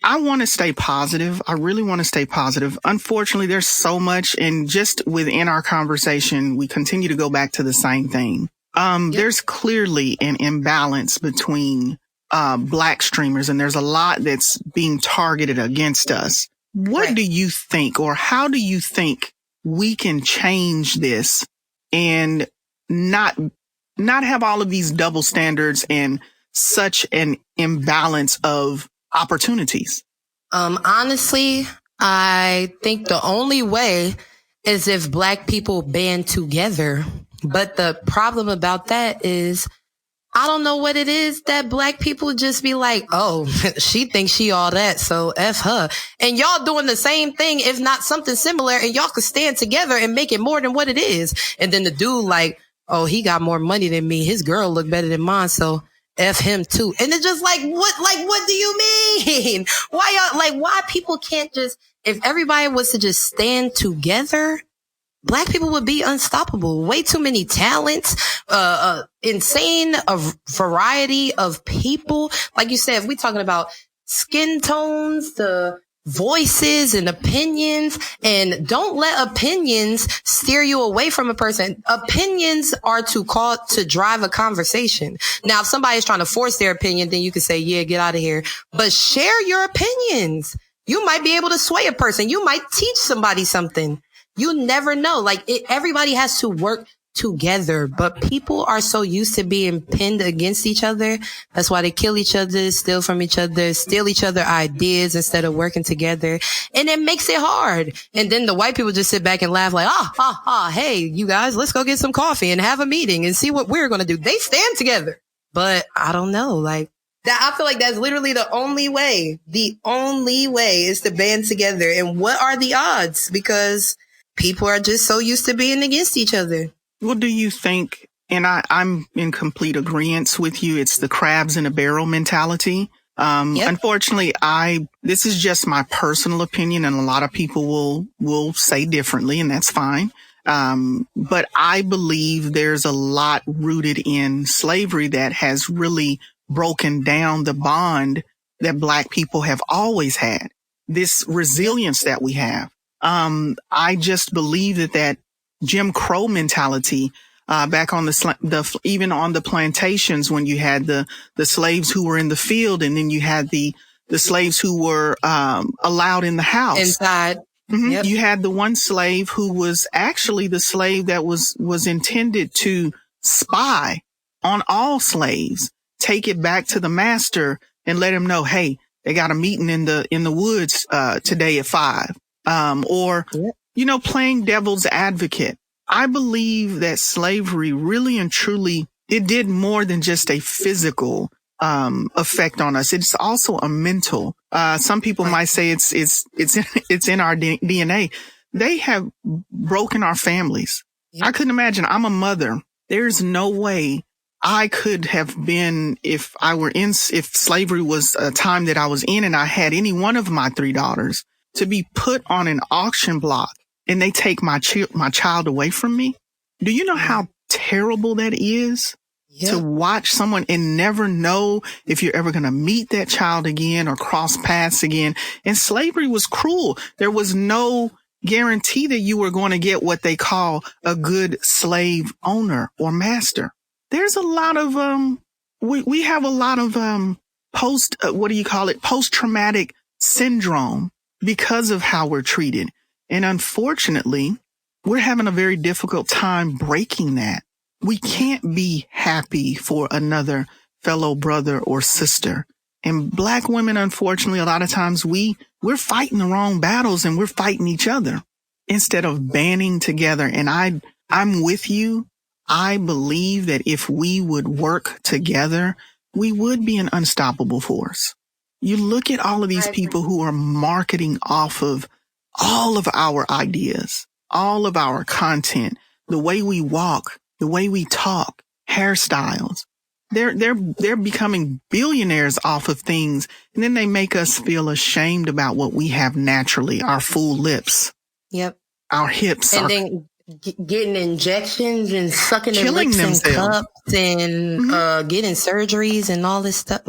[SPEAKER 1] I want to stay positive. I really want to stay positive. Unfortunately, there's so much. And just within our conversation, we continue to go back to the same thing. There's clearly an imbalance between Black streamers, and there's a lot that's being targeted against us. What do you think, or how do you think we can change this and not have all of these double standards and such an imbalance of opportunities?
[SPEAKER 2] Honestly, I think the only way is if Black people band together. But the problem about that is I don't know what it is that Black people just be like, oh, she thinks she all that, so F her. And y'all doing the same thing, if not something similar, and y'all could stand together and make it more than what it is. And then the dude like, oh, he got more money than me. His girl look better than mine, so F him too. And it's just like, what do you mean? Why people can't just, if everybody was to just stand together, Black people would be unstoppable. Way too many talents, insane variety of people. Like you said, if we're talking about skin tones, the voices and opinions, and don't let opinions steer you away from a person. Opinions are to drive a conversation. Now, if somebody is trying to force their opinion, then you can say, yeah, get out of here. But share your opinions. You might be able to sway a person. You might teach somebody something. You never know. Everybody has to work together, but people are so used to being pinned against each other. That's why they kill each other, steal from each other, steal each other ideas instead of working together. And it makes it hard. And then the white people just sit back and laugh like, hey, you guys, let's go get some coffee and have a meeting and see what we're going to do. They stand together. But I don't know, I feel like that's literally the only way. The only way is to band together. And what are the odds? Because people are just so used to being against each other.
[SPEAKER 1] What do you think? And I'm in complete agreement with you. It's the crabs in a barrel mentality. Unfortunately, this is just my personal opinion, and a lot of people will say differently, and that's fine. But I believe there's a lot rooted in slavery that has really broken down the bond that Black people have always had. This resilience that we have. I just believe that Jim Crow mentality, back on even on the plantations, when you had the slaves who were in the field, and then you had the slaves who were, allowed in the house.
[SPEAKER 2] Inside.
[SPEAKER 1] Mm-hmm. Yep. You had the one slave who was actually the slave that was intended to spy on all slaves, take it back to the master and let him know, hey, They got a meeting in the woods, today at 5. Or, playing devil's advocate. I believe that slavery really and truly, it did more than just a physical, effect on us. It's also a mental. Some people might say it's in our DNA. They have broken our families. I couldn't imagine. I'm a mother. There's no way I could have been, if slavery was a time that I was in and I had any one of my 3 daughters to be put on an auction block and they take my child away from me. Do you know how terrible that is? To watch someone and never know if you're ever going to meet that child again or cross paths again. And slavery was cruel. There was no guarantee that you were going to get what they call a good slave owner or master. There's a lot of, we have a lot of, post-traumatic syndrome because of how we're treated. And unfortunately, we're having a very difficult time breaking that. We can't be happy for another fellow brother or sister. And Black women, unfortunately, a lot of times we're fighting the wrong battles and we're fighting each other instead of banding together. And I'm with you. I believe that if we would work together, we would be an unstoppable force. You look at all of these people who are marketing off of all of our ideas, all of our content, the way we walk, the way we talk, hairstyles. They're becoming billionaires off of things. And then they make us feel ashamed about what we have naturally, our full lips. Yep. Our hips.
[SPEAKER 2] And then getting injections and sucking their lips and cups and getting surgeries and all this stuff.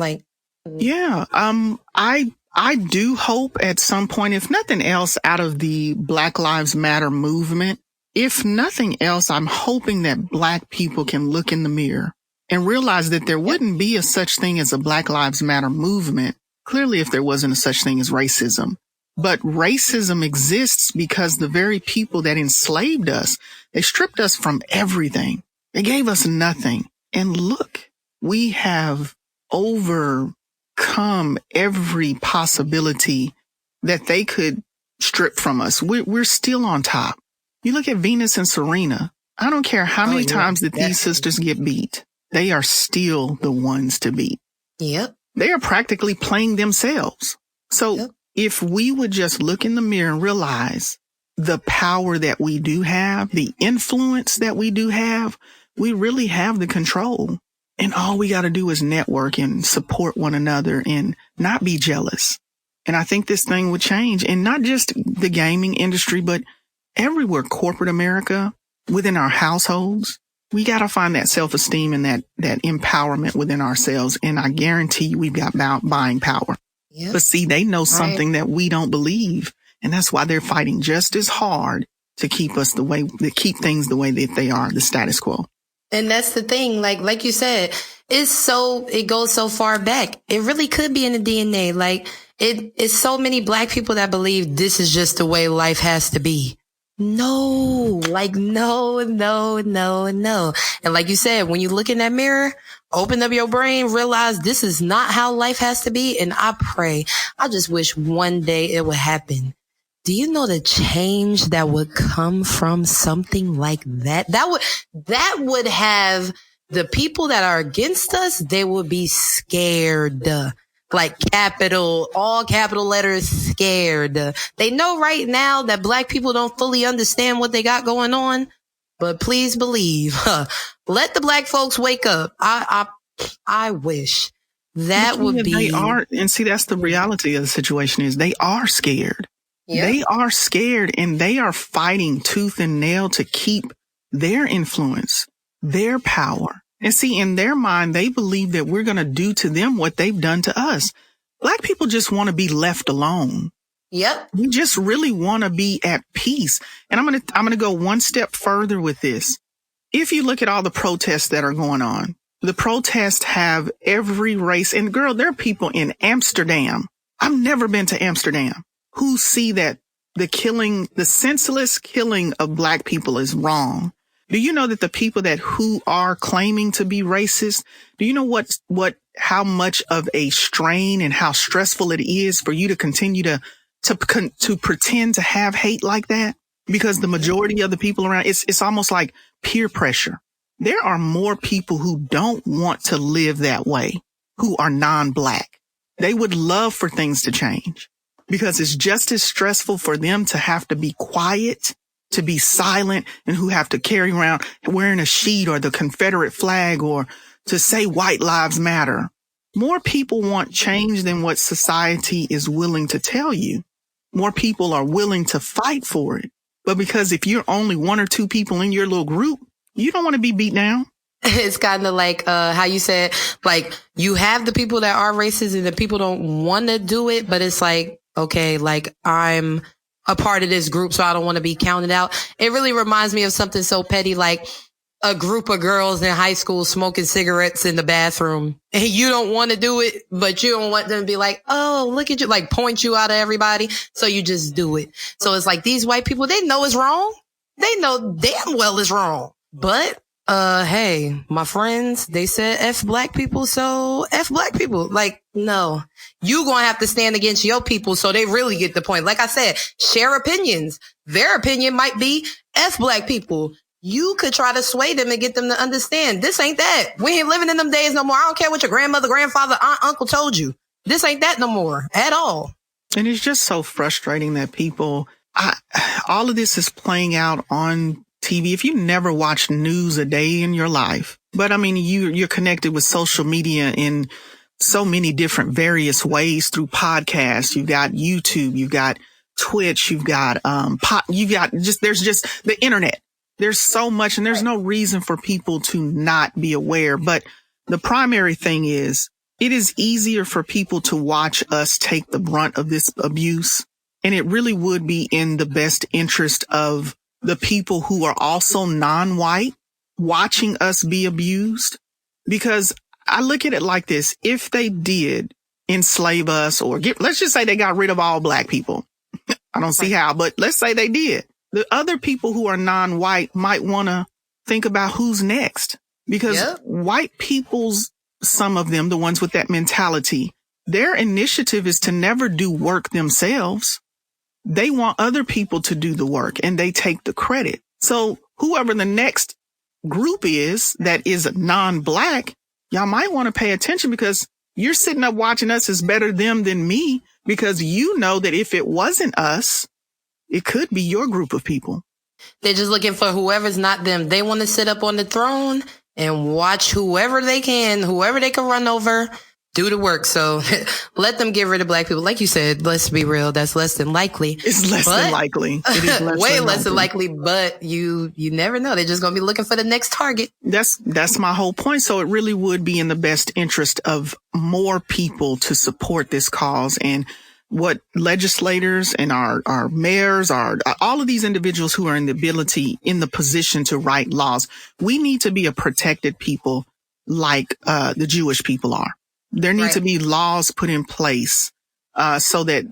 [SPEAKER 1] I do hope at some point, if nothing else, out of the Black Lives Matter movement, if nothing else, I'm hoping that Black people can look in the mirror and realize that there wouldn't be a such thing as a Black Lives Matter movement, clearly if there wasn't a such thing as racism. But racism exists because the very people that enslaved us, they stripped us from everything. They gave us nothing. And look, we have overcome every possibility that they could strip from us. We're still on top. You look at Venus and Serena. I don't care how many times that these sisters get beat. They are still the ones to beat. Yep. They are practically playing themselves. So if we would just look in the mirror and realize the power that we do have, the influence that we do have, we really have the control. And all we got to do is network and support one another and not be jealous. And I think this thing would change. And not just the gaming industry, but everywhere, corporate America, within our households. We got to find that self-esteem and that empowerment within ourselves. And I guarantee you we've got buying power. Yep. But see, they know something that we don't believe. And that's why they're fighting just as hard to keep things the way that they are, the status quo.
[SPEAKER 2] And that's the thing, like you said, it goes so far back. It really could be in the DNA. Like it's so many Black people that believe this is just the way life has to be. No. And like you said, when you look in that mirror, open up your brain, realize this is not how life has to be. And I just wish one day it would happen. Do you know the change that would come from something like that? That would have the people that are against us, they would be scared. Like all capital letters, scared. They know right now that Black people don't fully understand what they got going on, but please believe, let the Black folks wake up. I wish that would be.
[SPEAKER 1] They are, and see, that's the reality of the situation is they are scared. Yep. They are scared and they are fighting tooth and nail to keep their influence, their power. And see, in their mind, they believe that we're going to do to them what they've done to us. Black people just want to be left alone. Yep. We just really want to be at peace. And I'm going to go one step further with this. If you look at all the protests that are going on, the protests have every race. And girl, there are people in Amsterdam. I've never been to Amsterdam who see that the senseless killing of Black people is wrong. Do you know that the people who are claiming to be racist, do you know how much of a strain and how stressful it is for you to continue to pretend to have hate like that? Because the majority of the people around, it's almost like peer pressure. There are more people who don't want to live that way, who are non-black. They would love for things to change because it's just as stressful for them to have to be quiet, to be silent, and who have to carry around wearing a sheet or the Confederate flag or to say white lives matter. More people want change than what society is willing to tell you. More people are willing to fight for it. But because if you're only one or two people in your little group, you don't want to be beat down.
[SPEAKER 2] It's kind of like how you said, like, you have the people that are racist and the people don't want to do it. But it's like, okay, like, I'm a part of this group, so I don't want to be counted out. It really reminds me of something so petty, like a group of girls in high school smoking cigarettes in the bathroom, and you don't want to do it, but you don't want them to be like, oh, look at you, like point you out of everybody. So you just do it. So it's like these white people, they know it's wrong. They know damn well it's wrong. But hey, my friends, they said F black people, so F black people. Like, no, you gonna have to stand against your people so they really get the point. Like I said, share opinions. Their opinion might be F black people. You could try to sway them and get them to understand this ain't that. We ain't living in them days no more. I don't care what your grandmother, grandfather, aunt, uncle told you. This ain't that no more at all.
[SPEAKER 1] And it's just so frustrating that people, all of this is playing out on TV. If you never watch news a day in your life, but I mean, you're connected with social media in so many different various ways through podcasts. You've got YouTube, you've got Twitch, you've got, there's just the internet. There's so much, and there's no reason for people to not be aware. But the primary thing is it is easier for people to watch us take the brunt of this abuse. And it really would be in the best interest of the people who are also non-white watching us be abused. Because I look at it like this. If they did enslave us or let's just say they got rid of all black people. I don't see how, but let's say they did. The other people who are non-white might want to think about who's next, because white people's, some of them, the ones with that mentality, their initiative is to never do work themselves. They want other people to do the work and they take the credit. So whoever the next group is that is non-black, y'all might want to pay attention, because you're sitting up watching us as better them than me, because you know that if it wasn't us, it could be your group of people.
[SPEAKER 2] They're just looking for whoever's not them. They want to sit up on the throne and watch whoever they can run over, do the work. So let them get rid of black people. Like you said, let's be real. That's less than likely.
[SPEAKER 1] It's less than likely. It is
[SPEAKER 2] way less than likely, but you never know. They're just going to be looking for the next target.
[SPEAKER 1] That's my whole point. So it really would be in the best interest of more people to support this cause. And what legislators and our mayors are, all of these individuals who are in the position to write laws, we need to be a protected people like the Jewish people are. There need to be laws put in place so that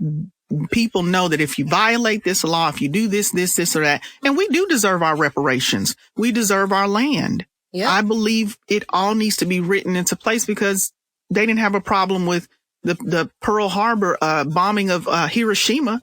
[SPEAKER 1] people know that if you violate this law, if you do this or that, and we do deserve our reparations, we deserve our land. Yep. I believe it all needs to be written into place, because they didn't have a problem with the Pearl Harbor bombing of Hiroshima.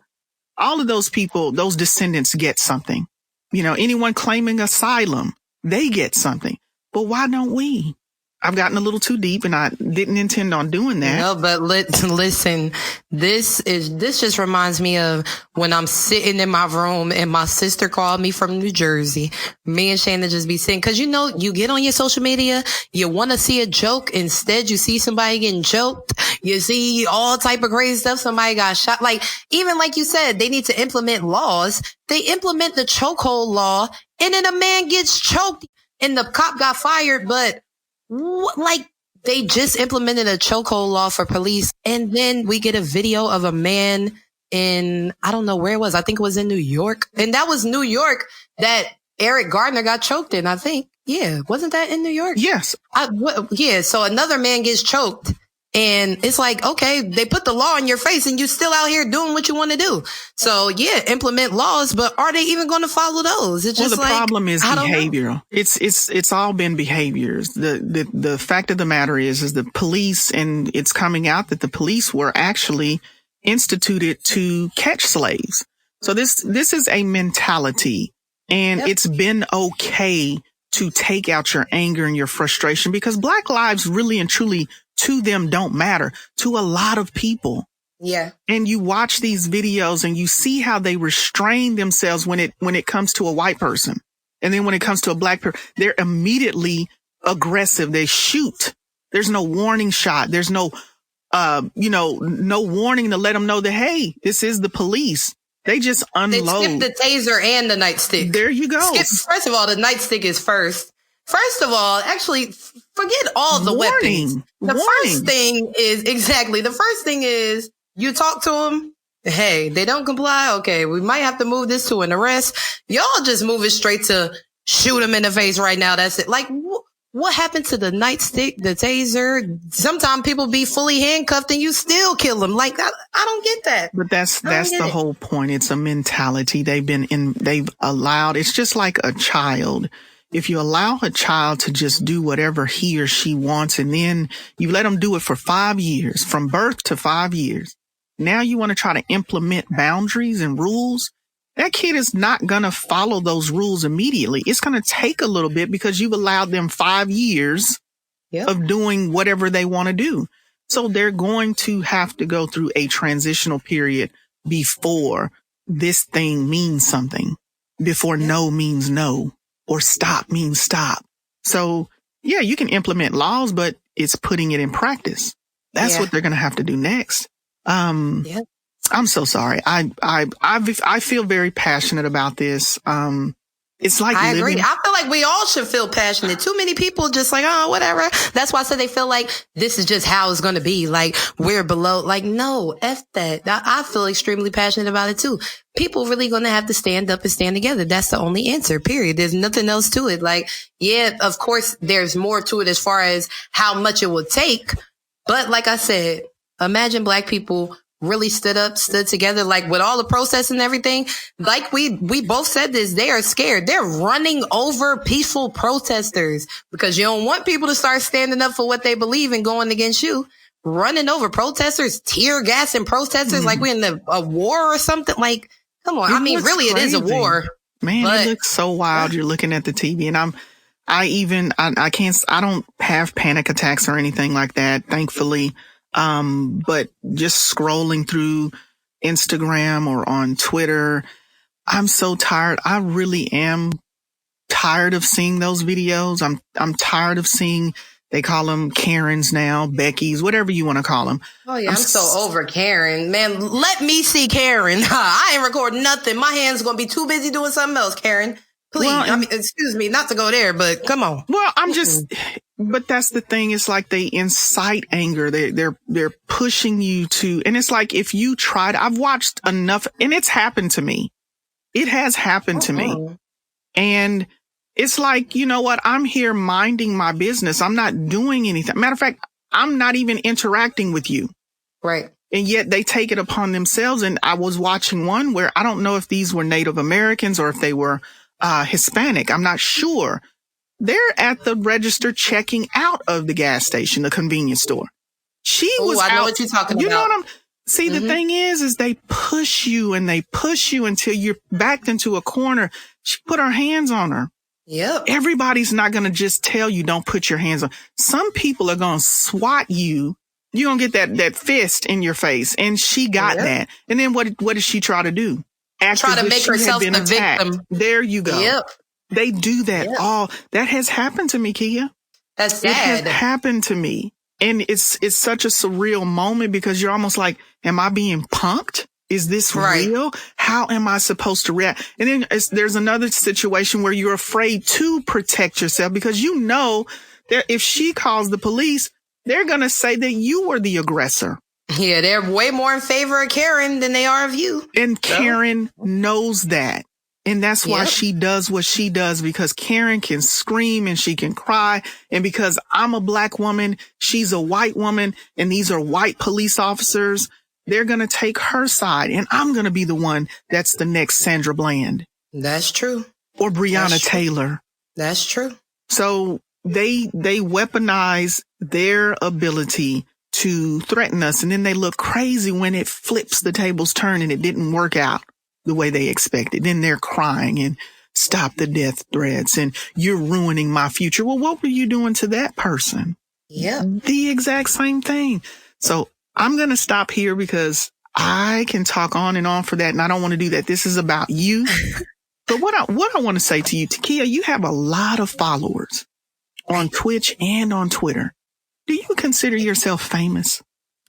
[SPEAKER 1] All of those people, those descendants get something. You know, anyone claiming asylum, they get something. But why don't we? I've gotten a little too deep, and I didn't intend on doing that.
[SPEAKER 2] No, but listen, this just reminds me of when I'm sitting in my room and my sister called me from New Jersey. Me and Shayna just be sitting, cause you know, you get on your social media, you want to see a joke. Instead, you see somebody getting choked. You see all type of crazy stuff. Somebody got shot. Like, even like you said, they need to implement laws. They implement the chokehold law, and then a man gets choked and the cop got fired, but like, they just implemented a chokehold law for police, and then we get a video of a man in, I don't know where it was. I think it was in New York. And that was New York that Eric Gardner got choked in, I think. Yeah. Wasn't that in New York?
[SPEAKER 1] Yes.
[SPEAKER 2] Yeah. So another man gets choked, And it's like, okay, they put the law in your face and you still out here doing what you want to do. So yeah, implement laws, but are they even going to follow those? It's just
[SPEAKER 1] the problem is behavioral. It's all been behaviors. The fact of the matter is the police, and it's coming out that the police were actually instituted to catch slaves. So this is a mentality, and it's been okay to take out your anger and your frustration, because Black lives really and truly to them don't matter, to a lot of people.
[SPEAKER 2] Yeah.
[SPEAKER 1] And you watch these videos and you see how they restrain themselves when it comes to a white person. And then when it comes to a Black person, they're immediately aggressive. They shoot. There's no warning shot. There's no, no warning to let them know that, hey, this is the police. They just unload.
[SPEAKER 2] They skip the taser and the nightstick.
[SPEAKER 1] There you go.
[SPEAKER 2] First of all, the nightstick is first. First of all, actually, forget all the weapons. The first thing is you talk to them. Hey, they don't comply. Okay, we might have to move this to an arrest. Y'all just move it straight to shoot them in the face right now. That's it. Like, what happened to the nightstick, the taser? Sometimes people be fully handcuffed and you still kill them. Like, I don't get that.
[SPEAKER 1] But that's the whole point. It's a mentality. They've allowed, it's just like a child. If you allow a child to just do whatever he or she wants, and then you let them do it for 5 years, from birth to 5 years, now you want to try to implement boundaries and rules. That kid is not going to follow those rules immediately. It's going to take a little bit because you've allowed them 5 years of doing whatever they want to do. So they're going to have to go through a transitional period before this thing means something, before no means no, or stop means stop. So yeah, you can implement laws, but it's putting it in practice. That's what they're going to have to do next. I'm so sorry. I feel very passionate about this. It's like
[SPEAKER 2] I agree. I feel like we all should feel passionate. Too many people just like, oh, whatever. That's why I said they feel like this is just how it's going to be. Like, we're below. Like, no, F that. I feel extremely passionate about it too. People really going to have to stand up and stand together. That's the only answer, period. There's nothing else to it. Like, yeah, of course, there's more to it as far as how much it will take. But like I said, imagine Black people really stood together, like with all the protests and everything. Like we both said this, they are scared. They're running over peaceful protesters because you don't want people to start standing up for what they believe and going against you. Running over protesters, tear gassing protesters like we're in a war or something. Like, come on. I mean, really, crazy. It is a war.
[SPEAKER 1] Man, it looks so wild. You're looking at the TV and I don't have panic attacks or anything like that, thankfully. But just scrolling through Instagram or on Twitter, I'm so tired. I really am tired of seeing those videos. I'm tired of seeing, they call them Karens now, Becky's, whatever you want to call them.
[SPEAKER 2] Oh yeah, I'm so over Karen. Man, let me see Karen. I ain't recording nothing. My hands going to be too busy doing something else, Karen. Please. Well, I mean, excuse me, not to go there, but come on.
[SPEAKER 1] Well, but that's the thing. It's like they incite anger. They're pushing you to, and it's like, if you tried, I've watched enough, and it's happened to me. It has happened to me. And it's like, you know what? I'm here minding my business. I'm not doing anything. Matter of fact, I'm not even interacting with you.
[SPEAKER 2] Right.
[SPEAKER 1] And yet they take it upon themselves. And I was watching one where I don't know if these were Native Americans or if they were Hispanic. I'm not sure. They're at the register checking out of the gas station, the convenience store.
[SPEAKER 2] I know what you're talking about.
[SPEAKER 1] You know what see, the thing is they push you and they push you until you're backed into a corner. She put her hands on her.
[SPEAKER 2] Yep.
[SPEAKER 1] Everybody's not going to just tell you don't put your hands on. Some people are going to swat you. You're going to get that fist in your face. And she got that. And then what did she try to do?
[SPEAKER 2] Try to make herself the victim.
[SPEAKER 1] There you go.
[SPEAKER 2] Yep.
[SPEAKER 1] They do that that has happened to me, Keeyuh.
[SPEAKER 2] That's sad.
[SPEAKER 1] It has happened to me. And it's such a surreal moment because you're almost like, am I being punked? Is this real? How am I supposed to react? And then there's another situation where you're afraid to protect yourself because you know that if she calls the police, they're going to say that you were the aggressor.
[SPEAKER 2] Yeah, they're way more in favor of Karen than they are of you.
[SPEAKER 1] And Karen knows that. And that's why she does what she does, because Karen can scream and she can cry. And because I'm a black woman, she's a white woman, and these are white police officers. They're going to take her side, and I'm going to be the one that's the next Sandra Bland.
[SPEAKER 2] That's true.
[SPEAKER 1] Or Breonna Taylor.
[SPEAKER 2] That's true.
[SPEAKER 1] So they weaponize their ability to threaten us, and then they look crazy when it flips, the tables turn, and it didn't work out the way they expected. Then they're crying and stop the death threats, and you're ruining my future. Well, what were you doing to that person?
[SPEAKER 2] Yeah.
[SPEAKER 1] The exact same thing. So I'm going to stop here because I can talk on and on for that, and I don't want to do that. This is about you. But what I want to say to you, Keeyuh, you have a lot of followers on Twitch and on Twitter. Do you consider yourself famous?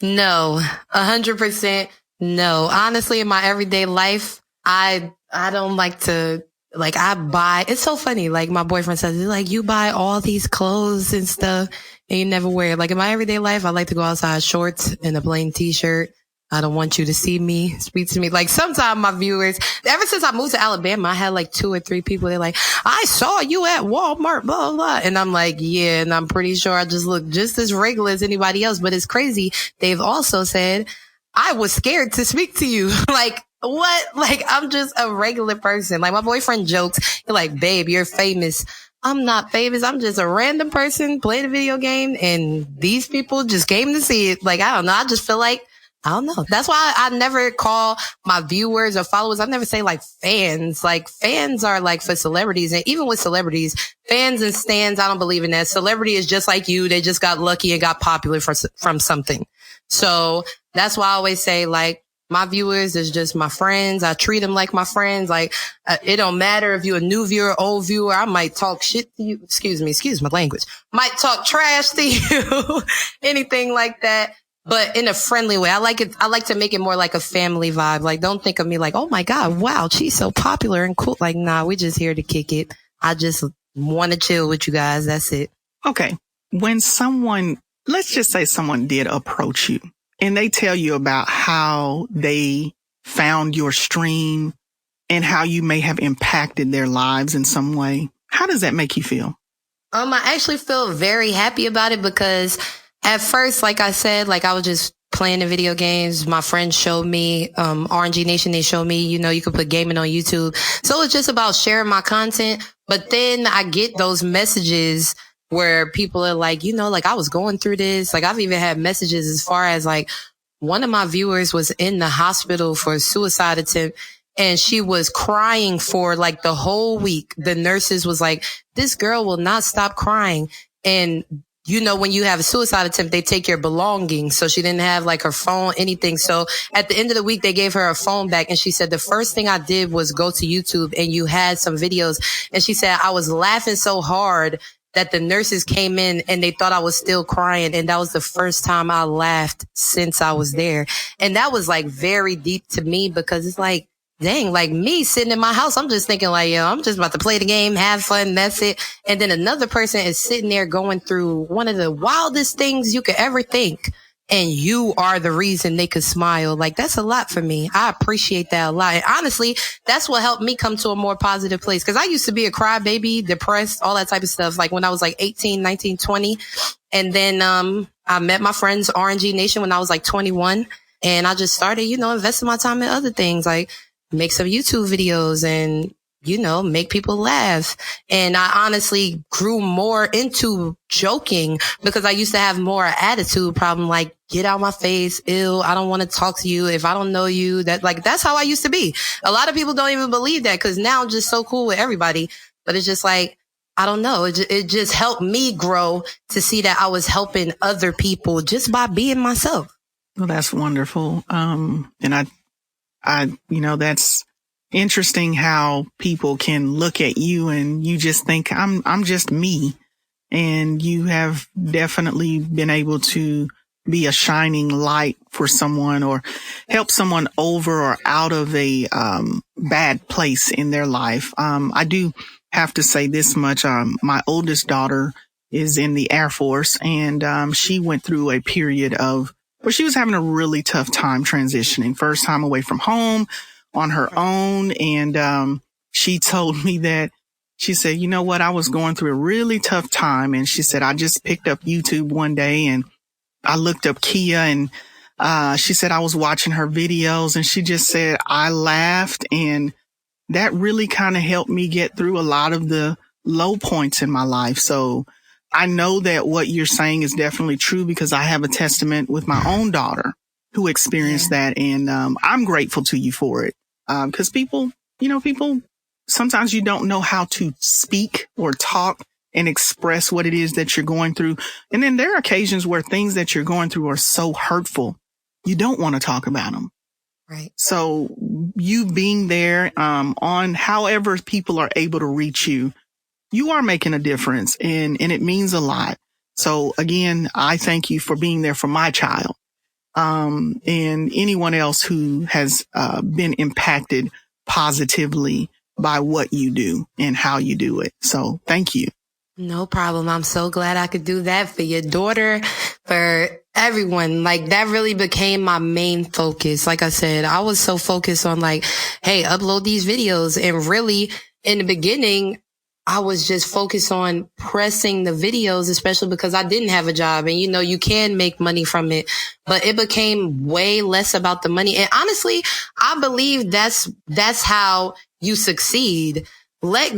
[SPEAKER 2] No, 100% no. Honestly, in my everyday life, I don't like to, like, I buy, it's so funny. Like, my boyfriend says, like, you buy all these clothes and stuff and you never wear it. Like, in my everyday life, I like to go outside shorts and a plain t-shirt. I don't want you to see me, speak to me. Like, sometimes my viewers, ever since I moved to Alabama, I had like 2 or 3 people. They're like, I saw you at Walmart, blah, blah, blah. And I'm like, yeah, and I'm pretty sure I just look just as regular as anybody else. But it's crazy. They've also said, I was scared to speak to you. Like, what? Like, I'm just a regular person. Like, my boyfriend jokes, he's like, babe, you're famous. I'm not famous. I'm just a random person playing a video game, and these people just came to see it. Like, I don't know. I just feel like, I don't know. That's why I never call my viewers or followers, I never say like fans. Like, fans are like for celebrities. And even with celebrities, fans and stans, I don't believe in that. Celebrity is just like you. They just got lucky and got popular from something. So that's why I always say, like, my viewers is just my friends. I treat them like my friends. Like, it don't matter if you're a new viewer, old viewer. I might talk shit to you. Excuse my language. Might talk trash to you, anything like that. But in a friendly way. I like it. I like to make it more like a family vibe. Like, don't think of me like, oh my God, wow, she's so popular and cool. Like, nah, we just here to kick it. I just want to chill with you guys. That's it.
[SPEAKER 1] Okay. When someone, let's just say someone did approach you and they tell you about how they found your stream and how you may have impacted their lives in some way, how does that make you feel?
[SPEAKER 2] I actually feel very happy about it because at first, like I said, like, I was just playing the video games. My friends showed me, RNG Nation, they showed me, you know, you could put gaming on YouTube. So it's just about sharing my content. But then I get those messages where people are like, you know, like, I was going through this. Like, I've even had messages as far as like, one of my viewers was in the hospital for a suicide attempt, and she was crying for like the whole week. The nurses was like, this girl will not stop crying. And you know, when you have a suicide attempt, they take your belongings. So she didn't have like her phone, anything. So at the end of the week, they gave her a phone back. And she said, the first thing I did was go to YouTube and you had some videos. And she said, I was laughing so hard that the nurses came in and they thought I was still crying. And that was the first time I laughed since I was there. And that was like very deep to me because it's like, dang, like me sitting in my house, I'm just thinking like, yo, I'm just about to play the game, have fun, that's it. And then another person is sitting there going through one of the wildest things you could ever think. And you are the reason they could smile. Like, that's a lot for me. I appreciate that a lot. And honestly, that's what helped me come to a more positive place. Cause I used to be a crybaby, depressed, all that type of stuff. Like when I was like 18, 19, 20. And then, I met my friends RNG Nation when I was like 21. And I just started, you know, investing my time in other things. Like, make some YouTube videos and, you know, make people laugh. And I honestly grew more into joking because I used to have more attitude problem, like, get out my face, ill, I don't want to talk to you. If I don't know you, that's how I used to be. A lot of people don't even believe that because now I'm just so cool with everybody. But it's just like, I don't know. It just helped me grow to see that I was helping other people just by being myself.
[SPEAKER 1] Well, that's wonderful. And I, you know, that's interesting how people can look at you and you just think I'm just me. And you have definitely been able to be a shining light for someone or help someone over or out of a, bad place in their life. I do have to say this much. My oldest daughter is in the Air Force and, she went through a period of where she was having a really tough time transitioning. First time away from home on her own. And she told me that she said, you know what? I was going through a really tough time. And she said, I just picked up YouTube one day and I looked up Keeyuh and she said I was watching her videos and she just said I laughed and that really kind of helped me get through a lot of the low points in my life. So I know that what you're saying is definitely true because I have a testament with my own daughter who experienced that. And I'm grateful to you for it because people sometimes you don't know how to speak or talk and express what it is that you're going through. And then there are occasions where things that you're going through are so hurtful, you don't want to talk about them.
[SPEAKER 2] Right.
[SPEAKER 1] So you being there on however people are able to reach you, you are making a difference and it means a lot. So again, I thank you for being there for my child and anyone else who has been impacted positively by what you do and how you do it. So thank you.
[SPEAKER 2] No problem. I'm so glad I could do that for your daughter, for everyone. Like that really became my main focus. Like I said, I was so focused on like, hey, upload these videos. And really in the beginning, I was just focused on pressing the videos, especially because I didn't have a job and you can make money from it, but it became way less about the money. And honestly, I believe that's how you succeed. Not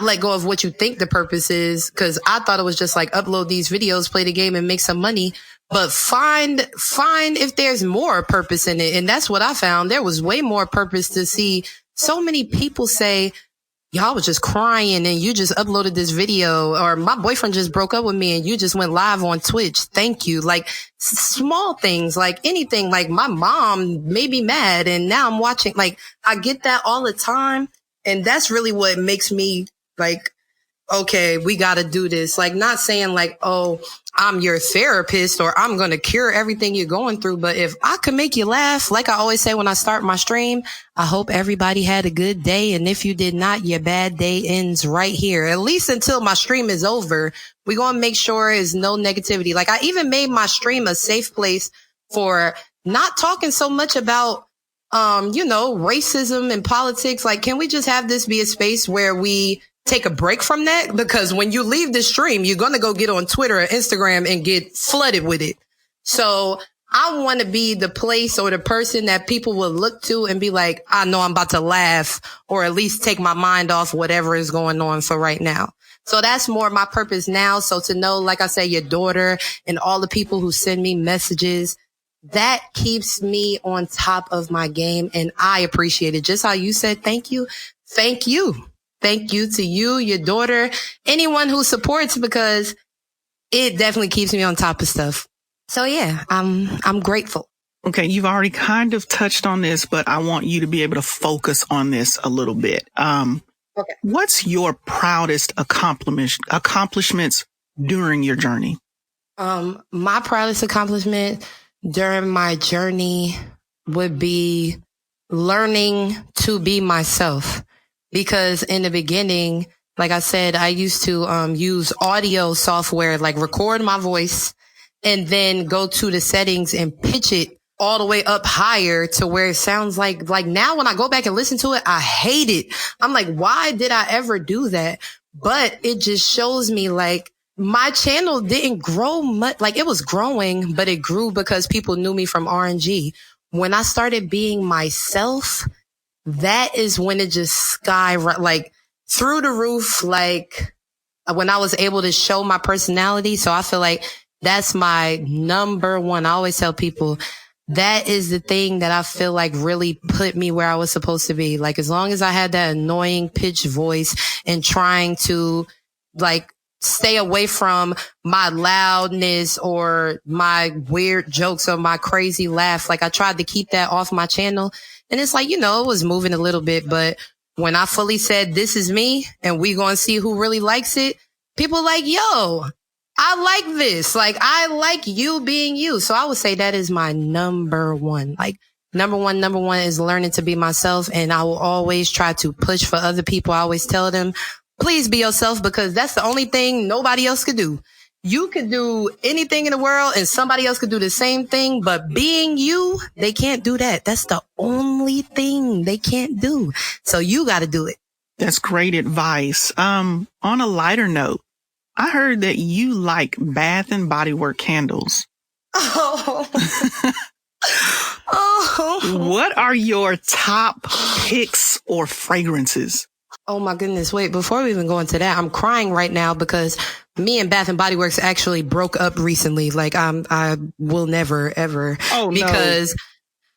[SPEAKER 2] let go of what you think the purpose is, because I thought it was just like upload these videos, play the game and make some money, but find if there's more purpose in it. And that's what I found. There was way more purpose to see so many people say, y'all was just crying and you just uploaded this video, or my boyfriend just broke up with me and you just went live on Twitch. Thank you. Like small things, like anything, like my mom made me mad and now I'm watching. Like I get that all the time. And that's really what makes me like, okay, we got to do this. Like not saying like, oh, I'm your therapist or I'm going to cure everything you're going through. But if I can make you laugh, like I always say when I start my stream, I hope everybody had a good day. And if you did not, your bad day ends right here, at least until my stream is over. We're going to make sure there's no negativity. Like I even made my stream a safe place for not talking so much about racism and politics. Like, can we just have this be a space where we take a break from that? Because when you leave the stream, you're going to go get on Twitter or Instagram and get flooded with it. So I want to be the place or the person that people will look to and be like, I know I'm about to laugh or at least take my mind off whatever is going on for right now. So that's more my purpose now. So to know, like I said, your daughter and all the people who send me messages, that keeps me on top of my game. And I appreciate it. Just how you said, thank you. Thank you. Thank you to you, your daughter, anyone who supports, because it definitely keeps me on top of stuff. So yeah, I'm grateful.
[SPEAKER 1] Okay. You've already kind of touched on this, but I want you to be able to focus on this a little bit. Okay. What's your proudest accomplishments during your journey?
[SPEAKER 2] My proudest accomplishment during my journey would be learning to be myself. Because in the beginning, like I said, I used to use audio software, like record my voice and then go to the settings and pitch it all the way up higher to where it sounds like now when I go back and listen to it, I hate it. I'm like, why did I ever do that? But it just shows me like my channel didn't grow much. Like it was growing, but it grew because people knew me from RNG. When I started being myself, that is when it just like through the roof, like when I was able to show my personality. So I feel like that's my number one. I always tell people that is the thing that I feel like really put me where I was supposed to be. Like as long as I had that annoying pitch voice and trying to like stay away from my loudness or my weird jokes or my crazy laugh. Like I tried to keep that off my channel. And it's like, it was moving a little bit. But when I fully said, this is me and we going to see who really likes it, people like, yo, I like this. Like, I like you being you. So I would say that is my number one. Like number one is learning to be myself. And I will always try to push for other people. I always tell them, please be yourself, because that's the only thing nobody else could do. you could do anything in the world and somebody else could do the same thing, but being you, they can't do that. That's the only thing they can't do. So you got to do it.
[SPEAKER 1] That's great advice. On a lighter note, I heard that you like Bath and Body Works candles.
[SPEAKER 2] Oh. Oh.
[SPEAKER 1] What are your top picks or fragrances?
[SPEAKER 2] Oh my goodness. Wait, before we even go into that, I'm crying right now because me and Bath and Body Works actually broke up recently. Like I will never ever.
[SPEAKER 1] Oh,
[SPEAKER 2] because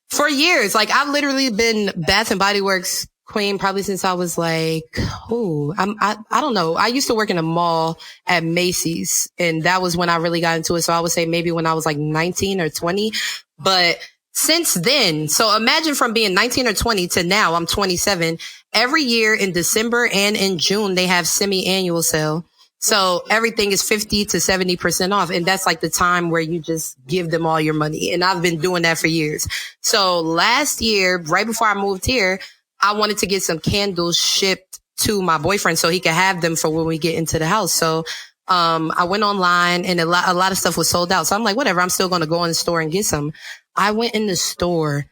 [SPEAKER 2] for years, like I've literally been Bath and Body Works queen probably since I was like, I don't know. I used to work in a mall at Macy's, and that was when I really got into it. So I would say maybe when I was like 19 or 20, but since then, so imagine from being 19 or 20 to now, I'm 27. Every year in December and in June, they have semi-annual sale. So everything is 50 to 70% off. And that's like the time where you just give them all your money. And I've been doing that for years. So last year, right before I moved here, I wanted to get some candles shipped to my boyfriend so he could have them for when we get into the house. So I went online and a lot of stuff was sold out. So I'm like, whatever, I'm still going to go in the store and get some. I went in the store.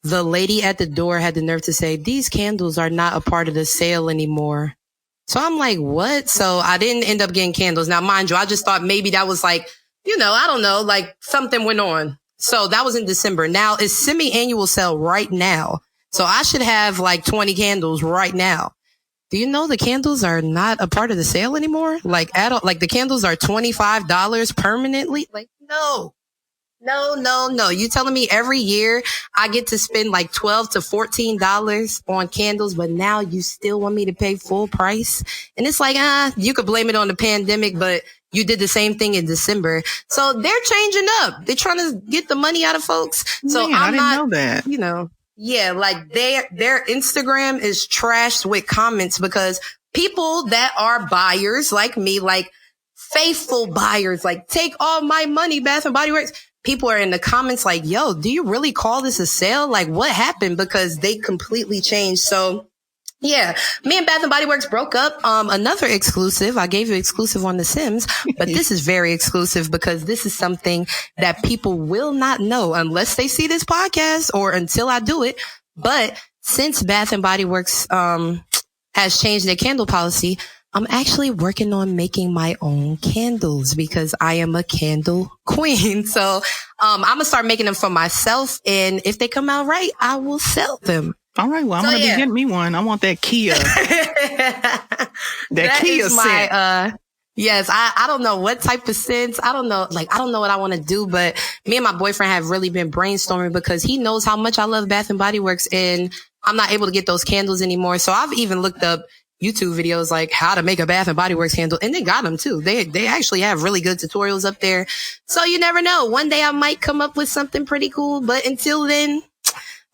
[SPEAKER 2] The lady at the door had the nerve to say, these candles are not a part of the sale anymore. So I'm like, what? So I didn't end up getting candles. Now, mind you, I just thought maybe that was like, I don't know, like something went on. So that was in December. Now it's semi-annual sale right now. So I should have like 20 candles right now. Do you know the candles are not a part of the sale anymore? Like the candles are $25 permanently? Like, no. You telling me every year I get to spend like $12 to $14 on candles, but now you still want me to pay full price? And it's like, you could blame it on the pandemic, but you did the same thing in December. So they're changing up. They're trying to get the money out of folks. So
[SPEAKER 1] Man, I didn't know that.
[SPEAKER 2] Yeah, like their Instagram is trashed with comments because people that are buyers like me, like faithful buyers, like take all my money, Bath and Body Works. People are in the comments like, yo, do you really call this a sale? Like what happened? Because they completely changed. So yeah, me and Bath and Body Works broke up. Another exclusive. I gave you exclusive on The Sims, but this is very exclusive because this is something that people will not know unless they see this podcast or until I do it. But since Bath and Body Works, has changed their candle policy, I'm actually working on making my own candles because I am a candle queen. So, I'm going to start making them for myself. And if they come out right, I will sell them.
[SPEAKER 1] All right. Well, I'm going to be getting me one. I want that Keeyuh. that Keeyuh scent.
[SPEAKER 2] Yes. I don't know what type of scents. I don't know what I want to do, but me and my boyfriend have really been brainstorming because he knows how much I love Bath and Body Works and I'm not able to get those candles anymore. So I've even looked up YouTube videos like how to make a Bath and Body Works candle, and they got them too. They actually have really good tutorials up there. So you never know. One day I might come up with something pretty cool, but until then,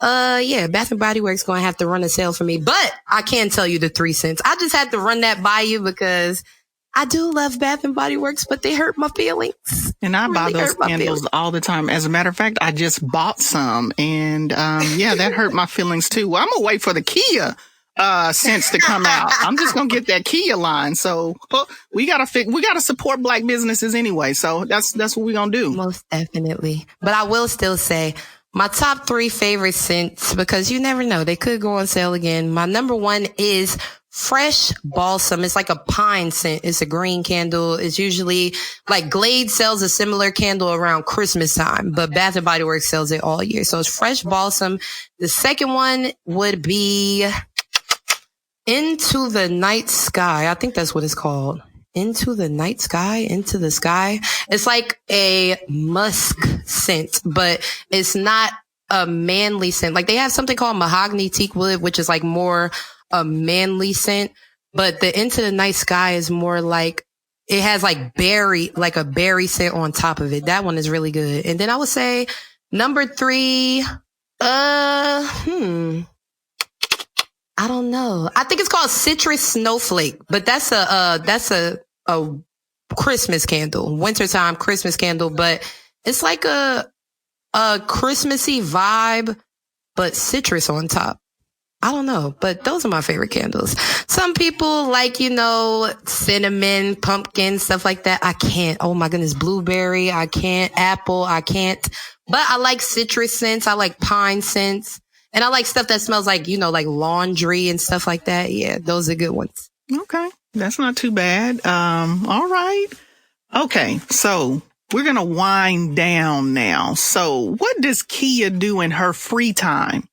[SPEAKER 2] Bath and Body Works going to have to run a sale for me, but I can tell you the 3 cents. I just had to run that by you because I do love Bath and Body Works, but they hurt my feelings.
[SPEAKER 1] And I buy those candles all the time. As a matter of fact, I just bought some and, that hurt my feelings too. Well, I'm going to wait for the Keeyuh scents to come out. I'm just gonna get that Keeyuh line. So we gotta support Black businesses anyway. So that's what we're gonna do.
[SPEAKER 2] Most definitely. But I will still say my top 3 favorite scents, because you never know, they could go on sale again. My number 1 is Fresh Balsam. It's like a pine scent. It's a green candle. It's usually like Glade sells a similar candle around Christmas time, but Bath and Body Works sells it all year. So it's Fresh Balsam. The second one would be Into the Night Sky. I think that's what it's called. Into the Night Sky, Into the Sky. It's like a musk scent, but it's not a manly scent. Like they have something called mahogany teakwood, which is like more a manly scent, but the Into the Night Sky is more like it has like a berry scent on top of it. That one is really good. And then I would say number 3, I don't know. I think it's called Citrus Snowflake, but that's a Christmas candle, wintertime Christmas candle, but it's like a Christmassy vibe, but citrus on top. I don't know, but those are my favorite candles. Some people like, cinnamon, pumpkin, stuff like that. I can't. Oh my goodness. Blueberry. I can't. Apple. I can't. But I like citrus scents. I like pine scents. And I like stuff that smells like, like laundry and stuff like that. Yeah, those are good ones.
[SPEAKER 1] Okay. That's not too bad. All right. Okay. So we're going to wind down now. So what does Keeyuh do in her free time?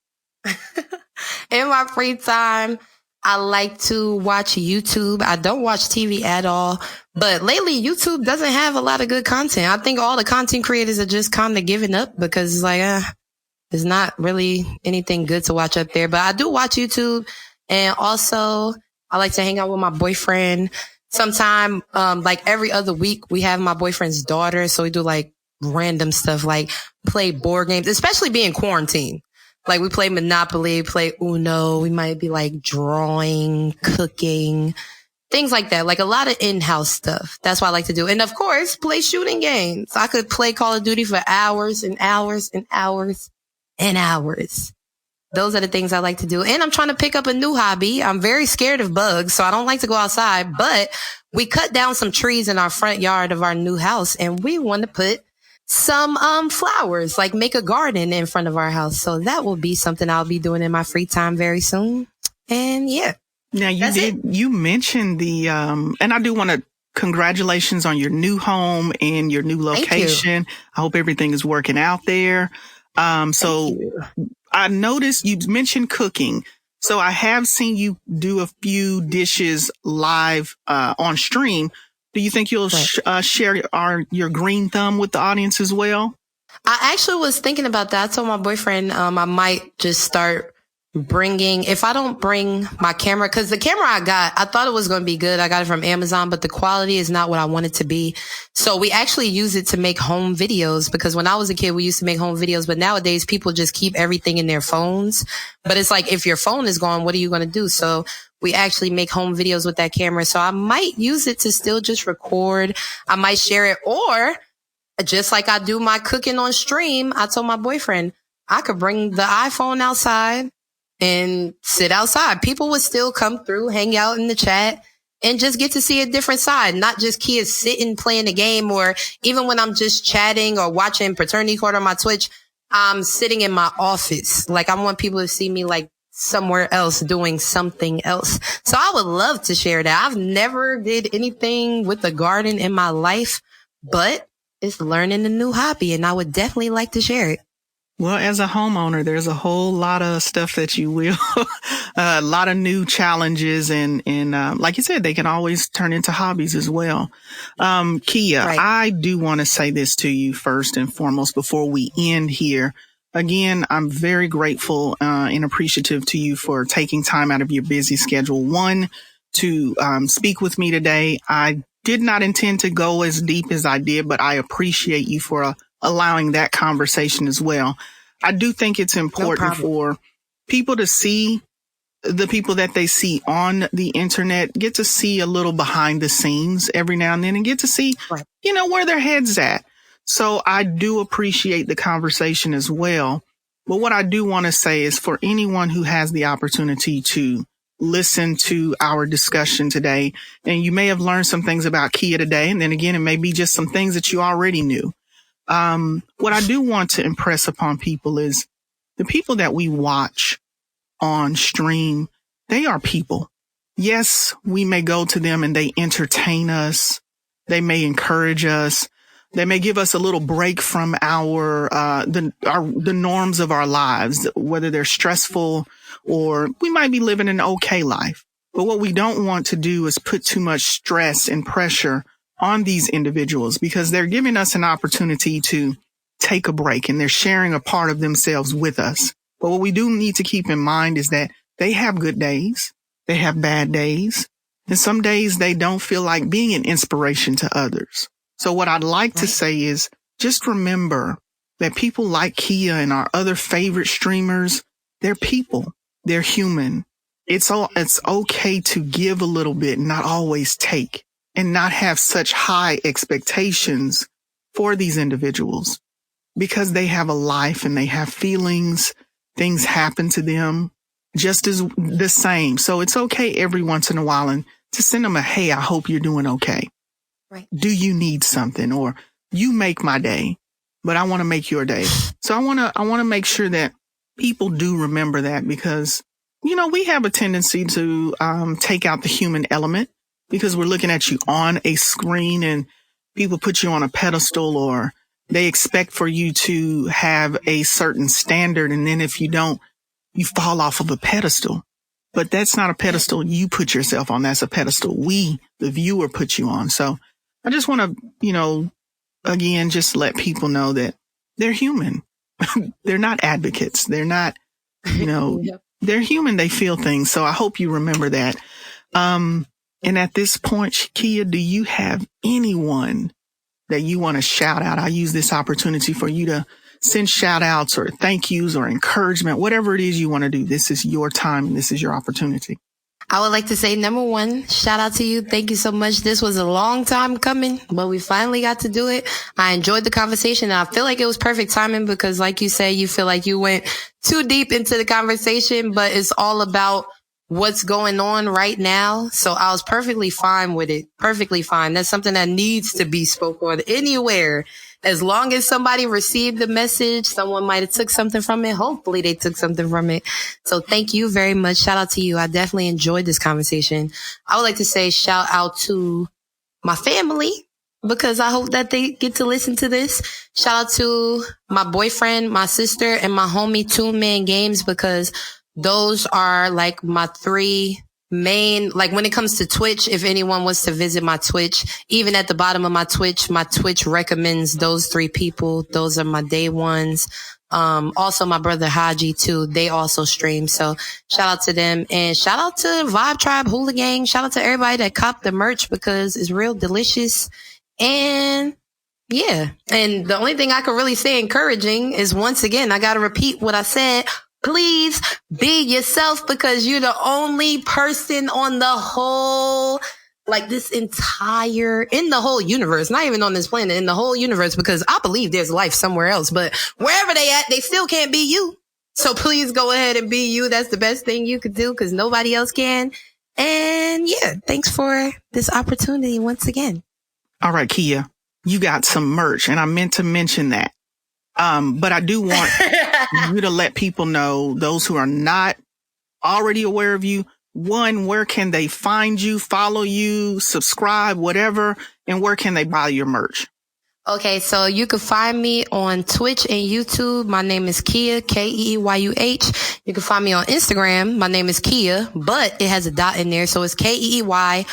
[SPEAKER 2] In my free time, I like to watch YouTube. I don't watch TV at all, but lately YouTube doesn't have a lot of good content. I think all the content creators are just kind of giving up because it's like, there's not really anything good to watch up there. But I do watch YouTube, and also I like to hang out with my boyfriend. Sometime, like every other week, we have my boyfriend's daughter, so we do like random stuff, like play board games, especially being quarantined. Like we play Monopoly, play Uno. We might be like drawing, cooking, things like that. Like a lot of in-house stuff. That's what I like to do. And of course, play shooting games. I could play Call of Duty for hours and hours and hours and hours. Those are the things I like to do. And I'm trying to pick up a new hobby. I'm very scared of bugs, so I don't like to go outside. But we cut down some trees in our front yard of our new house, and we want to put some flowers, like make a garden in front of our house. So that will be something I'll be doing in my free time very soon. And yeah.
[SPEAKER 1] Now you mentioned the and I do want to congratulations on your new home and your new location. I hope everything is working out there. So I noticed you mentioned cooking. So I have seen you do a few dishes live on stream. Do you think you'll share your green thumb with the audience as well?
[SPEAKER 2] I actually was thinking about that. I told my boyfriend I might just start bringing, if I don't bring my camera, because the camera I thought it was going to be good. I got it from Amazon, but the quality is not what I want it to be. So we actually use it to make home videos, because when I was a kid, we used to make home videos, but nowadays people just keep everything in their phones. But it's like, if your phone is gone, what are you going to do? So we actually make home videos with that camera. So I might use it to still just record. I might share it, or just like I do my cooking on stream. I told my boyfriend I could bring the iPhone outside and sit outside. People would still come through, hang out in the chat, and just get to see a different side, not just kids sitting playing the game. Or even when I'm just chatting or watching Paternity Court on my Twitch, I'm sitting in my office. Like, I want people to see me like somewhere else doing something else. So I would love to share that. I've never did anything with the garden in my life, but it's learning a new hobby, and I would definitely like to share it.
[SPEAKER 1] Well, as a homeowner, there's a whole lot of stuff that you will, a lot of new challenges, and like you said, they can always turn into hobbies as well. Keeyuh, right. I do want to say this to you first and foremost before we end here. Again, I'm very grateful and appreciative to you for taking time out of your busy schedule, one, to speak with me today. I did not intend to go as deep as I did, but I appreciate you for allowing that conversation as well. I do think it's important for people to see the people that they see on the internet, get to see a little behind the scenes every now and then, and get to see, where their head's at. So I do appreciate the conversation as well. But what I do want to say is, for anyone who has the opportunity to listen to our discussion today, and you may have learned some things about Keeyuh today, and then again, it may be just some things that you already knew. What I do want to impress upon people is the people that we watch on stream, they are people. Yes, we may go to them and they entertain us. They may encourage us. They may give us a little break from the norms of our lives, whether they're stressful or we might be living an okay life. But what we don't want to do is put too much stress and pressure on these individuals, because they're giving us an opportunity to take a break, and they're sharing a part of themselves with us. But what we do need to keep in mind is that they have good days. They have bad days. And some days they don't feel like being an inspiration to others. So what I'd like to say is, just remember that people like Keeyuh and our other favorite streamers, they're people. They're human. It's okay to give a little bit, not always take, and not have such high expectations for these individuals, because they have a life and they have feelings. Things happen to them. just as the same. So it's okay every once in a while and to send them a, hey, I hope you're doing okay.
[SPEAKER 2] Right.
[SPEAKER 1] Do you need something? Or you make my day, but I want to make your day. So I want to make sure that people do remember that, because, you know, we have a tendency to take out the human element because we're looking at you on a screen and people put you on a pedestal, or they expect for you to have a certain standard. And then if you don't, you fall off of a pedestal. But that's not a pedestal you put yourself on. That's a pedestal we, the viewer, put you on. So I just want to, you know, again, just let people know that they're human. They're not advocates. They're not, you know,
[SPEAKER 2] Yep.
[SPEAKER 1] They're human. They feel things. So I hope you remember that. And at this point, Keeyuh, do you have anyone that you want to shout out? I use this opportunity for you to send shout outs or thank yous or encouragement, whatever it is you want to do. This is your time and this is your opportunity.
[SPEAKER 2] I would like to say, number one, shout out to you. Thank you so much. This was a long time coming, but we finally got to do it. I enjoyed the conversation, and I feel like it was perfect timing because, like you said, you feel like you went too deep into the conversation, but it's all about what's going on right now. So I was perfectly fine with it. Perfectly fine. That's something that needs to be spoken on anywhere. As long as somebody received the message, someone might have took something from it. Hopefully they took something from it. So thank you very much. Shout out to you. I definitely enjoyed this conversation. I would like to say shout out to my family, because I hope that they get to listen to this. Shout out to my boyfriend, my sister, and my homie 2 Man Games, because those are like my 3 main, like when it comes to Twitch, if anyone was to visit my Twitch, even at the bottom of my Twitch recommends those 3 people. Those are my day ones. Also my brother Haji too. They also stream. So shout out to them, and shout out to Vibe Tribe, Hula Gang. Shout out to everybody that copped the merch because it's real delicious. And yeah. And the only thing I can really say encouraging is, once again, I got to repeat what I said. Please be yourself, because you're the only person on the whole, like this entire, in the whole universe, not even on this planet, in the whole universe, because I believe there's life somewhere else, but wherever they at, they still can't be you. So please go ahead and be you. That's the best thing you could do, because nobody else can. And yeah, thanks for this opportunity once again.
[SPEAKER 1] All right, Keeyuh, you got some merch, and I meant to mention that. But I do want you to let people know, those who are not already aware of you, one, where can they find you, follow you, subscribe, whatever, and where can they buy your merch?
[SPEAKER 2] Okay, so you can find me on Twitch and YouTube. My name is Keeyuh, Keeyuh. You can find me on Instagram. My name is Keeyuh, but it has a dot in there, so it's KEEY.UH.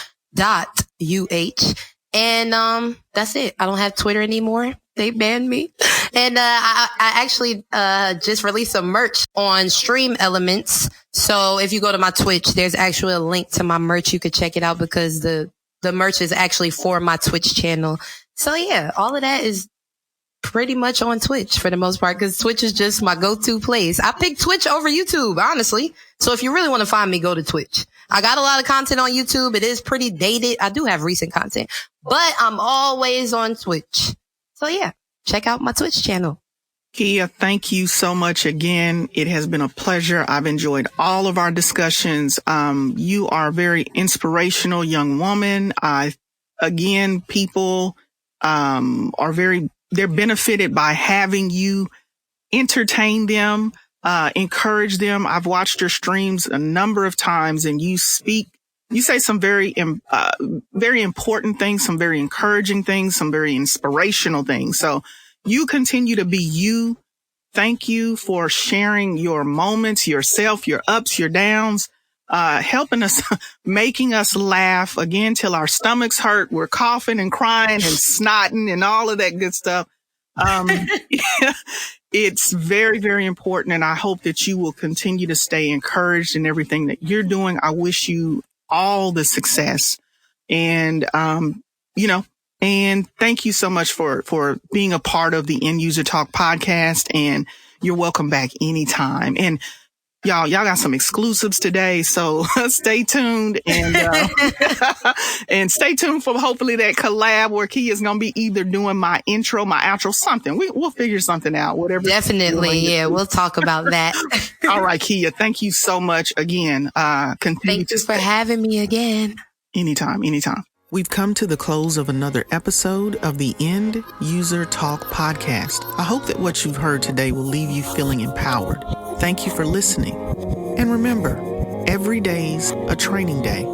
[SPEAKER 2] And that's it. I don't have Twitter anymore. They banned me. And I actually just released some merch on Stream Elements. So if you go to my Twitch, there's actually a link to my merch. You could check it out, because the merch is actually for my Twitch channel. So yeah, all of that is pretty much on Twitch for the most part, because Twitch is just my go-to place. I picked Twitch over YouTube, honestly. So if you really want to find me, go to Twitch. I got a lot of content on YouTube. It is pretty dated. I do have recent content, but I'm always on Twitch. So yeah, check out my Twitch channel.
[SPEAKER 1] Keeyuh, thank you so much again. It has been a pleasure. I've enjoyed all of our discussions. You are a very inspirational young woman. Again, people they're benefited by having you entertain them, encourage them. I've watched your streams a number of times, and you say some very important things, some very encouraging things, some very inspirational things. So you continue to be you. Thank you for sharing your moments, yourself, your ups, your downs, helping us, making us laugh again till our stomachs hurt. We're coughing and crying and snotting and all of that good stuff. It's very, very important. And I hope that you will continue to stay encouraged in everything that you're doing. I wish you all the success, and, and thank you so much for being a part of the End User Talk podcast, and you're welcome back anytime. And y'all got some exclusives today. So stay tuned and stay tuned for hopefully that collab where Keeyuh is going to be either doing my intro, my outro, something. We'll figure something out, whatever.
[SPEAKER 2] Definitely. Yeah. We'll talk about that.
[SPEAKER 1] All right, Keeyuh. Thank you so much again.
[SPEAKER 2] Thank you for having me again.
[SPEAKER 1] Anytime. We've come to the close of another episode of the End User Talk podcast. I hope that what you've heard today will leave you feeling empowered. Thank you for listening. And remember, every day's a training day.